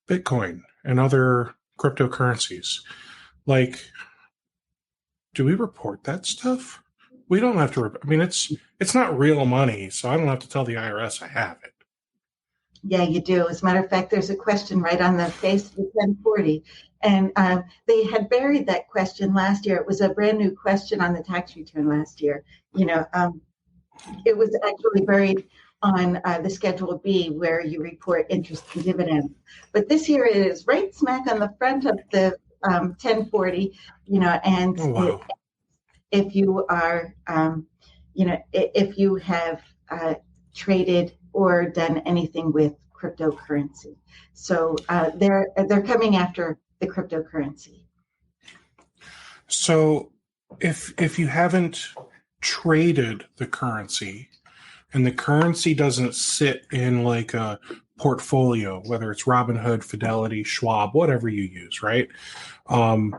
Bitcoin and other cryptocurrencies, like, do we report that stuff? We don't have to. It's not real money, so I don't have to tell the IRS I have it. Yeah, you do. As a matter of fact, there's a question right on the face of the 1040, and they had buried that question last year. It was a brand new question on the tax return last year. It was actually buried on the Schedule B, where you report interest and dividends. But this year it is right smack on the front of the 1040. And oh, wow. if you are, if you have traded or done anything with cryptocurrency. So they're coming after the cryptocurrency. So if you haven't traded the currency, and the currency doesn't sit in like a portfolio, whether it's Robinhood, Fidelity, Schwab, whatever you use, right? And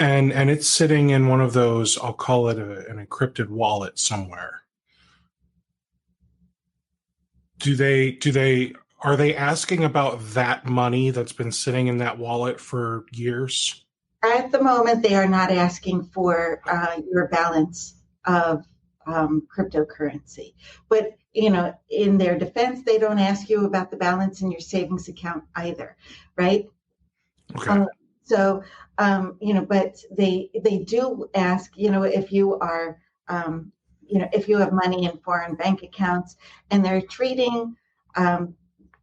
it's sitting in one of those, I'll call it an encrypted wallet somewhere. Are they asking about that money that's been sitting in that wallet for years? At the moment, they are not asking for your balance of cryptocurrency. But, in their defense, they don't ask you about the balance in your savings account either, right? Okay. So, but they do ask, if you are, if you have money in foreign bank accounts, and um,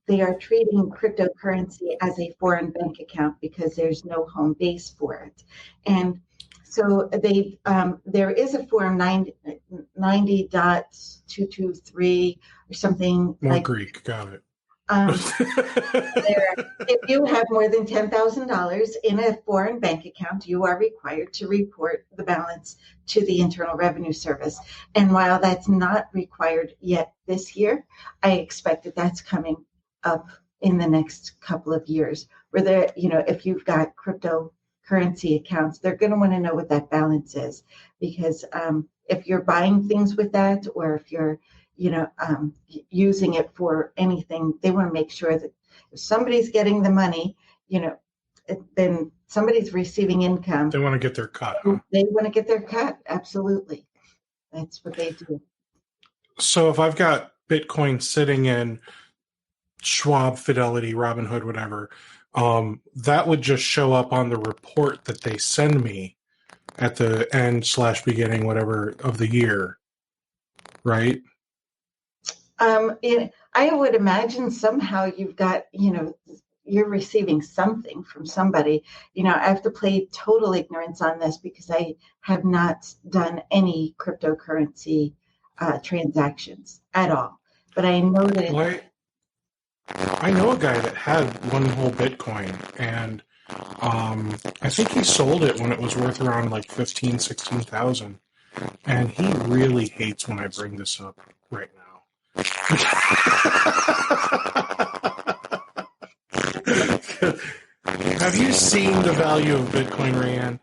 they are treating cryptocurrency as a foreign bank account because there's no home base for it. And so there is a form 90.223 or something More like Greek, got it. If you have more than $10,000 in a foreign bank account, you are required to report the balance to the Internal Revenue Service. And while that's not required yet this year, I expect that that's coming up in the next couple of years, where if you've got cryptocurrency accounts, they're going to want to know what that balance is, because if you're buying things with that, or if you're using it for anything, they want to make sure that if somebody's getting the money, then somebody's receiving income. They want to get their cut. Huh? They want to get their cut. Absolutely. That's what they do. So if I've got Bitcoin sitting in Schwab, Fidelity, Robinhood, whatever, that would just show up on the report that they send me at the end/beginning, whatever, of the year, right? I would imagine somehow you've got, you're receiving something from somebody. I have to play total ignorance on this because I have not done any cryptocurrency transactions at all. But I know that I know a guy that had one whole Bitcoin, and I think he sold it when it was worth around like 15,000, 16,000. And he really hates when I bring this up right now. Have you seen the value of Bitcoin, Rayanne?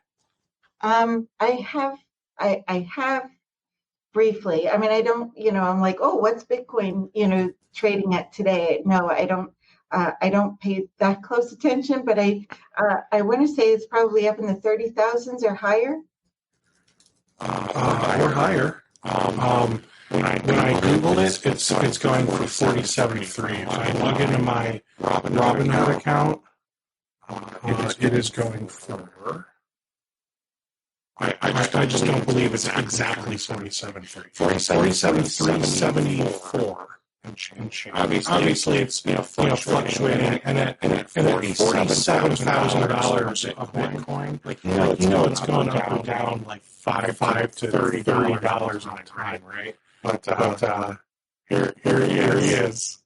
I have briefly. I mean, I don't, I'm like, oh, what's Bitcoin, trading at today? No, I don't pay that close attention, but I want to say it's probably up in the 30,000s or higher. Or higher. When I Google it, it's going for 4073. If I log into my Robinhood account, it is going for. I just don't believe it's exactly 4073. 4073.74. Obviously, it's fluctuating, and at $47,000 of Bitcoin, it's going up and down like $5 to $30 on a time, right? But here he is.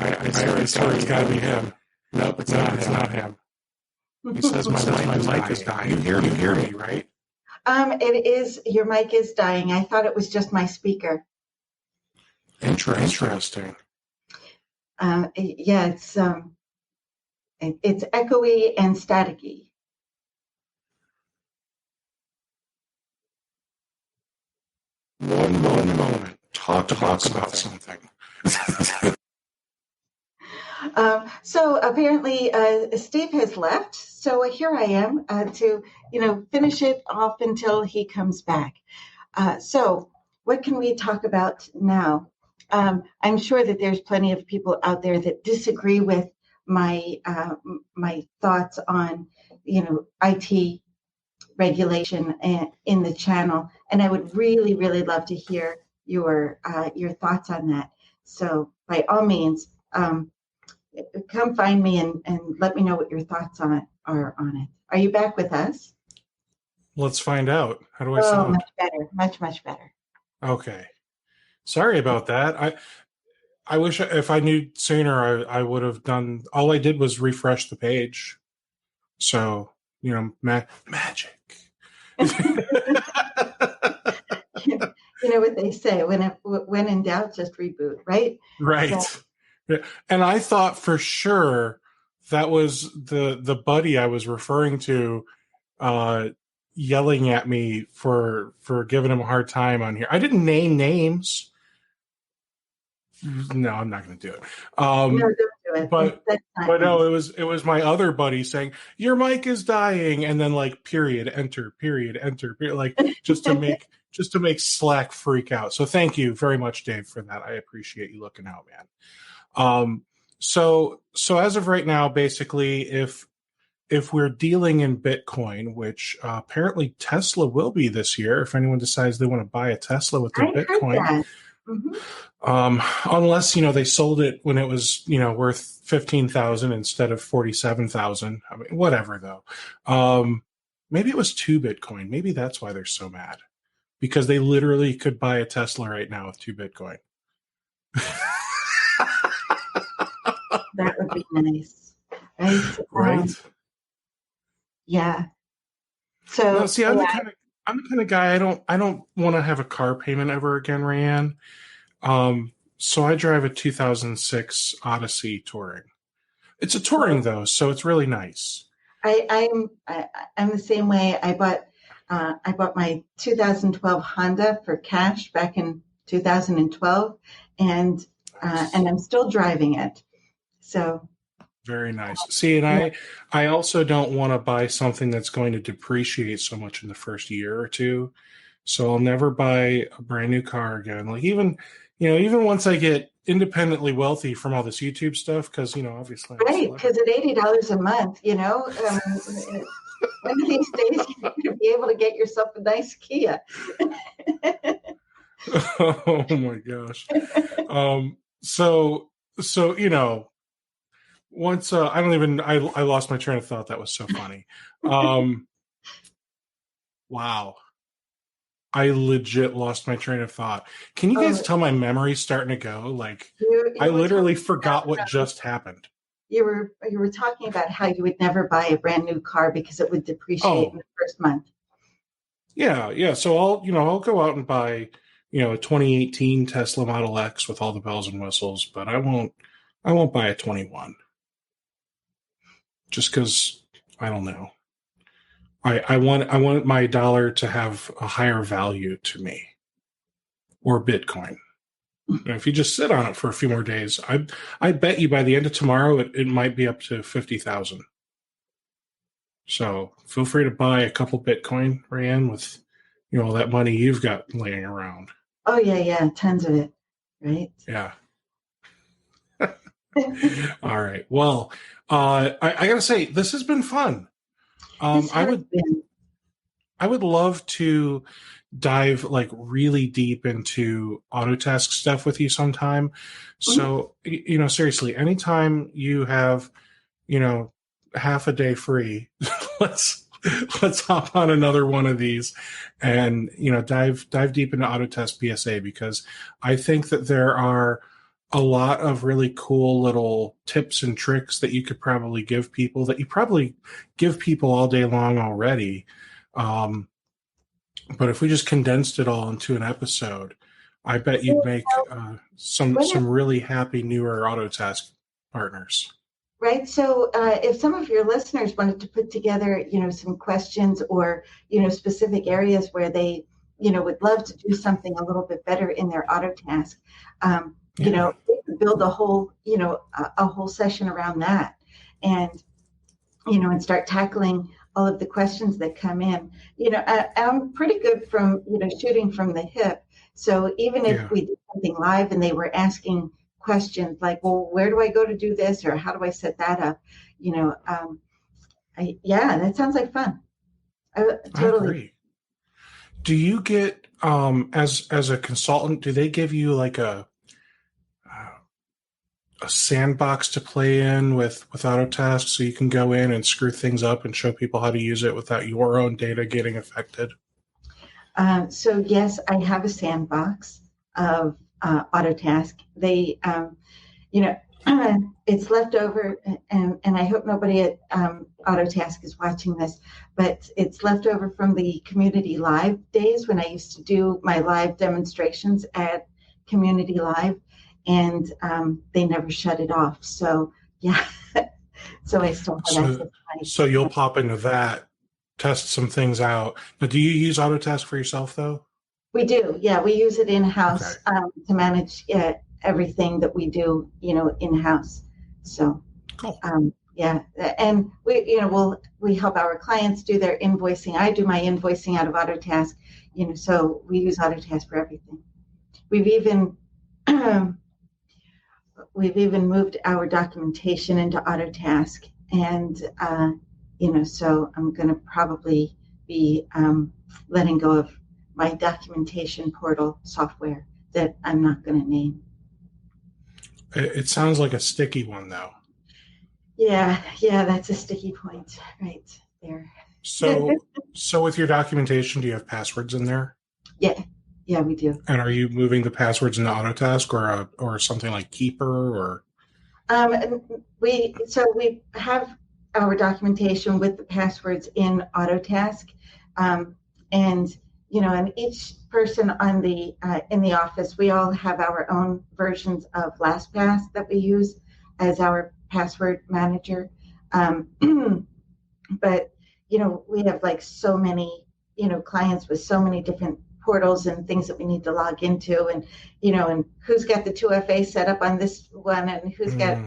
I swear it's got to be him. Nope, it's not him. He says my mic is dying. You hear me, right? It is. Your mic is dying. I thought it was just my speaker. Interesting. Yeah, it's echoey and staticky. One moment. Talk about something. So apparently, Steve has left. So here I am to finish it off until he comes back. So what can we talk about now? I'm sure that there's plenty of people out there that disagree with my thoughts on IT regulation in the channel, and I would really, really love to hear your thoughts on that. So by all means, come find me and let me know what your thoughts are on it. Are you back with us? Let's find out. How do I sound? Much better. Much better. Okay. Sorry about that. I wish if I knew sooner, I would have done. All I did was refresh the page. So, magic. You know what they say, when in doubt, just reboot, right? Right. So. And I thought for sure that was the buddy I was referring to yelling at me for giving him a hard time on here. I didn't name names. No, I'm not going to do it. No, don't do it. But no, it was my other buddy saying your mic is dying, and then like period enter, like just to make Slack freak out. So thank you very much, Dave, for that. I appreciate you looking out, man. So as of right now, basically, if if we're dealing in Bitcoin, which apparently Tesla will be this year, if anyone decides they want to buy a Tesla with their I heard Bitcoin, that. Hmm. unless they sold it when it was worth 15,000 instead of 47,000. I mean, whatever though. Maybe it was 2 Bitcoin. Maybe that's why they're so mad, because they literally could buy a Tesla right now with 2 Bitcoin. That would be nice, right? Right? Yeah. No, So see, I'm the kind of guy, I don't want to have a car payment ever again, Rayanne. So I drive a 2006 Odyssey Touring. It's a Touring though, so it's really nice. I'm the same way. I bought my 2012 Honda for cash back in 2012, and I'm still driving it. So Very nice. See, and yeah, I also don't want to buy something that's going to depreciate so much in the first year or two. So I'll never buy a brand new car again. Like even once I get independently wealthy from all this YouTube stuff, because obviously I'm a right. Because celebrity. at $80 a month, one of these days you're going to be able to get yourself a nice Kia. Oh my gosh. So once I lost my train of thought. That was so funny. Um, wow. I legit lost my train of thought. Can you guys Oh, tell my memory's starting to go? Like, I you were literally talking forgot what about just happened. you were talking about how you would never buy a brand new car because it would depreciate in Oh, the first month. yeah, yeah. So I'll go out and buy, a 2018 Tesla Model X with all the bells and whistles, but I won't buy a 21 just because I don't know. I want my dollar to have a higher value to me, or Bitcoin. And if you just sit on it for a few more days, I bet you by the end of tomorrow it might be up to 50,000. So feel free to buy a couple Bitcoin, Rayanne, with all that money you've got laying around. Oh yeah, yeah, tons of it, right? Yeah. All right. Well, I gotta say this has been fun. This I has would been. I would love to dive like really deep into Autotask stuff with you sometime. Mhm. So, seriously, anytime you have, half a day free, let's let's hop on another one of these and, dive deep into Autotask PSA, because I think that there are a lot of really cool little tips and tricks that you could probably give people, that you probably give people all day long already. Um, but if we just condensed it all into an episode, I bet you'd make some When some really happy newer Autotask partners. Right. So, if some of your listeners wanted to put together, some questions or, specific areas where they, would love to do something a little bit better in their auto task, Yeah, they could build a whole, a whole session around that, and and start tackling all of the questions that come in. I'm pretty good from, shooting from the hip. So even if yeah, we did something live and they were asking questions like, well, where do I go to do this? Or how do I set that up? Yeah, that sounds like fun. I Totally. agree. Do you get as a consultant? Do they give you like a sandbox to play in with Autotask, so you can go in and screw things up and show people how to use it without your own data getting affected? So yes, I have a sandbox of Autotask. They, you know, it's left over, and I hope nobody at Autotask is watching this, but it's left over from the Community Live days when I used to do my live demonstrations at Community Live, and they never shut it off. So yeah, so I still have access So, to my. so you'll pop into that, test some things out. Now, do you use Autotask for yourself though? We do, yeah. We use it in Okay, house to manage everything that we do, in house. So, cool. yeah, and we help our clients do their invoicing. I do my invoicing out of Autotask, so we use Autotask for everything. We've even we've even moved our documentation into Autotask, and so I'm going to probably be letting go of my documentation portal software that I'm not going to name. It sounds like a sticky one, though. Yeah, that's a sticky point right there. So with your documentation, do you have passwords in there? Yeah, we do. And are you moving the passwords into Autotask or something like Keeper or? We have our documentation with the passwords in Autotask, and and each person on the in the office, we all have our own versions of LastPass that we use as our password manager. But we have like so many clients with so many different portals and things that we need to log into, and and who's got the 2FA set up on this one, and who's got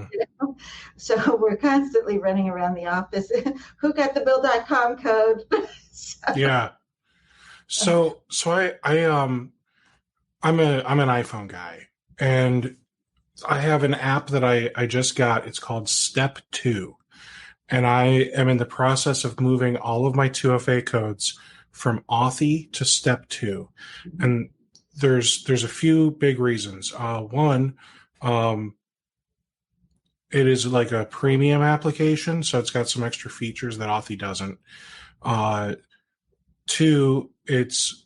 so we're constantly running around the office. Who got the bill.com code? Yeah. So I'm an iPhone guy, and I have an app that I just got. It's called Step 2, and I am in the process of moving all of my 2FA codes from Authy to Step 2. And there's a few big reasons. One, it is like a premium application, so it's got some extra features that Authy doesn't. Two, it's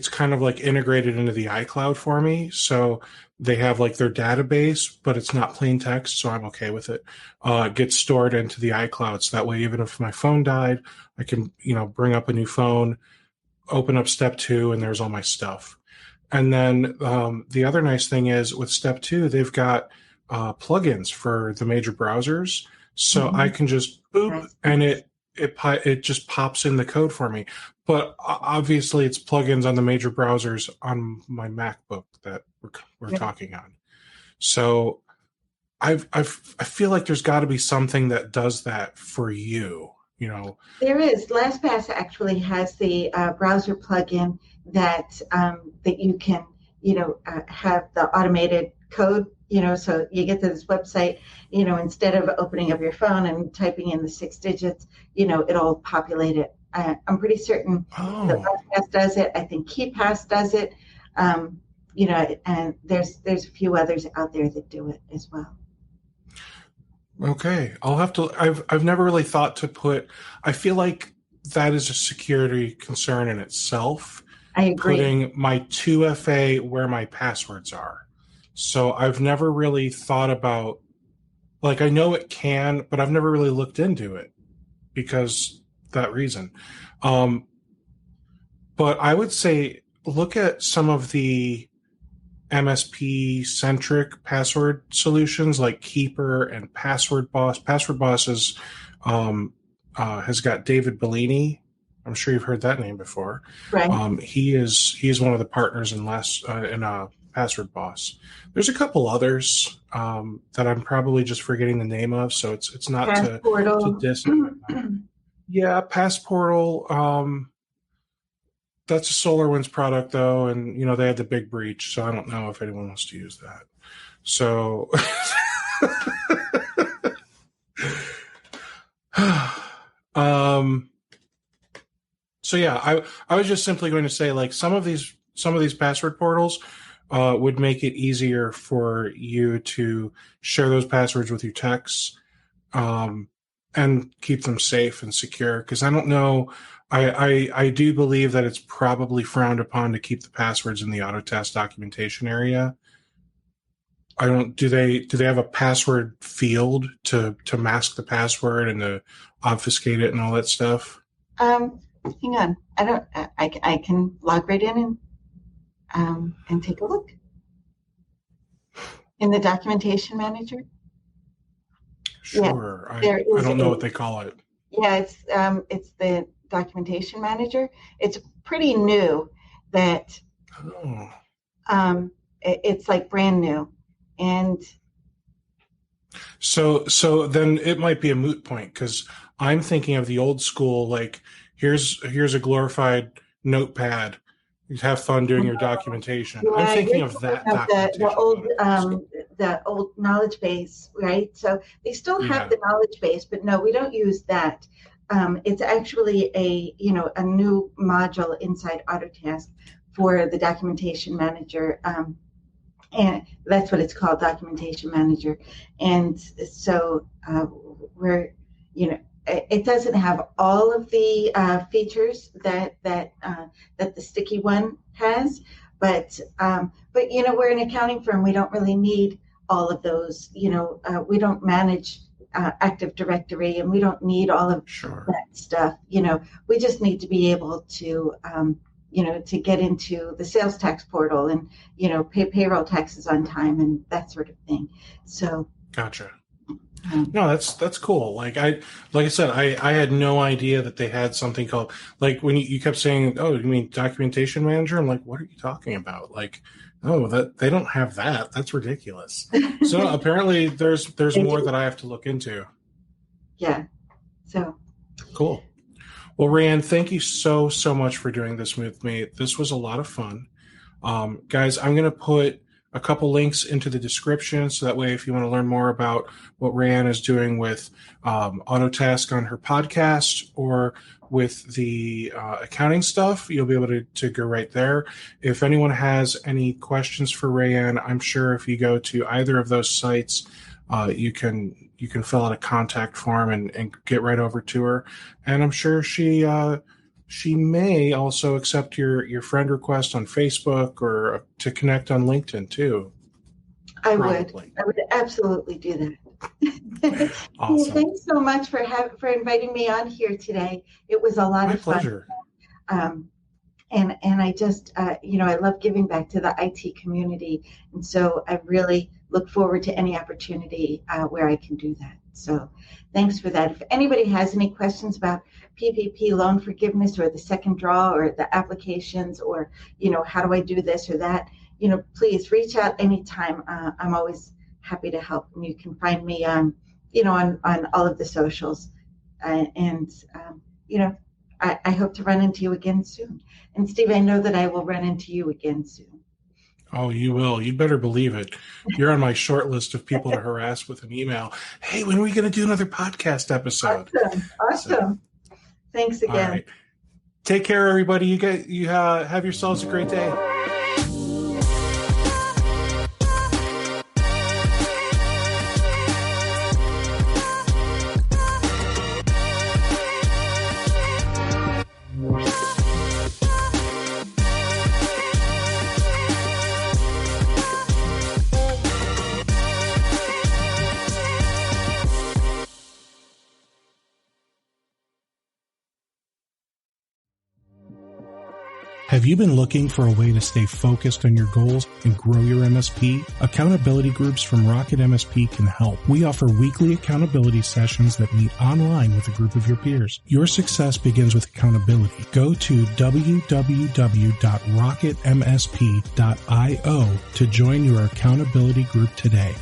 kind of like integrated into the iCloud for me, so they have like their database, but it's not plain text, so I'm okay with it. It gets stored into the iCloud, so that way even if my phone died, I can bring up a new phone, open up Step 2, and there's all my stuff. And then the other nice thing is with Step 2, they've got plugins for the major browsers, so I can just boop, and it just pops in the code for me. But obviously, it's plugins on the major browsers on my MacBook that we're talking on. So I feel like there's got to be something that does that for you. There is. LastPass actually has the browser plugin that you can have the automated code. So you get to this website, instead of opening up your phone and typing in the 6 digits, it'll populate it. I'm pretty certain that LastPass does it. I think KeyPass does it. And there's a few others out there that do it as well. Okay, I'll have to. I've never really thought to put. I feel like that is a security concern in itself. I agree. Putting my 2FA where my passwords are. So I've never really thought about. Like, I know it can, but I've never really looked into it because that reason. But I would say look at some of the MSP centric password solutions like Keeper and Password Boss. Password Boss has got David Bellini. I'm sure you've heard that name before. Right. He is one of the partners in Password Boss. There's a couple others that I'm probably just forgetting the name of, so it's not to diss. Yeah, Passportal. That's a SolarWinds product, though, and they had the big breach, so I don't know if anyone wants to use that. So, so yeah, I was just simply going to say, like, some of these password portals would make it easier for you to share those passwords with your techs and keep them safe and secure. Because I don't know. I do believe that it's probably frowned upon to keep the passwords in the Autotask documentation area. Do they have a password field to mask the password and to obfuscate it and all that stuff? Hang on. I can log right in and take a look in the documentation manager. Sure. Yeah, I don't know what they call it. Yeah, it's the documentation manager. It's pretty new. That it's like brand new, and so then it might be a moot point because I'm thinking of the old school. Like here's a glorified notepad. You have fun doing your documentation. Yeah, I'm thinking of that documentation. The old knowledge base, right? So they still have the knowledge base, but no, we don't use that. it's actually a new module inside Autotask for the documentation manager. And that's what it's called, Documentation Manager. And so it doesn't have all of the features that the sticky one has, but we're an accounting firm. We don't really need all of those. We don't manage Active Directory, and we don't need all of that stuff. We just need to be able to to get into the sales tax portal and, pay payroll taxes on time and that sort of thing. So. Gotcha. No, that's cool. Like I said, I had no idea that they had something called, like, when you kept saying, oh, you mean Documentation Manager? I'm like, what are you talking about? Like, oh, that they don't have that. That's ridiculous. So apparently there's more that I have to look into. Yeah. So. Cool. Well, Rayanne, thank you so much for doing this with me. This was a lot of fun. Guys, I'm going to put a couple links into the description, so that way if you want to learn more about what Rayanne is doing with Autotask on her podcast or with the accounting stuff, you'll be able to go right there. If anyone has any questions for Rayanne, I'm sure if you go to either of those sites, you can fill out a contact form and get right over to her. And I'm sure she may also accept your friend request on Facebook or to connect on LinkedIn too. I would absolutely do that. Awesome. Thanks so much for inviting me on here today. It was a lot of fun. My pleasure. And I just I love giving back to the IT community, and so I really look forward to any opportunity where I can do that. So thanks for that. If anybody has any questions about PPP loan forgiveness or the second draw or the applications, or how do I do this or that, please reach out anytime. I'm always happy to help, and you can find me on all of the socials. I hope to run into you again soon. And Steve, I know that I will run into you again soon. Oh, you will. You'd better believe it. You're on my short list of people to harass with an email. Hey, when are we going to do another podcast episode? Awesome. So, thanks again. All right. Take care, everybody. You have yourselves a great day. Have you been looking for a way to stay focused on your goals and grow your MSP? Accountability groups from RocketMSP can help. We offer weekly accountability sessions that meet online with a group of your peers. Your success begins with accountability. Go to www.rocketmsp.io to join your accountability group today.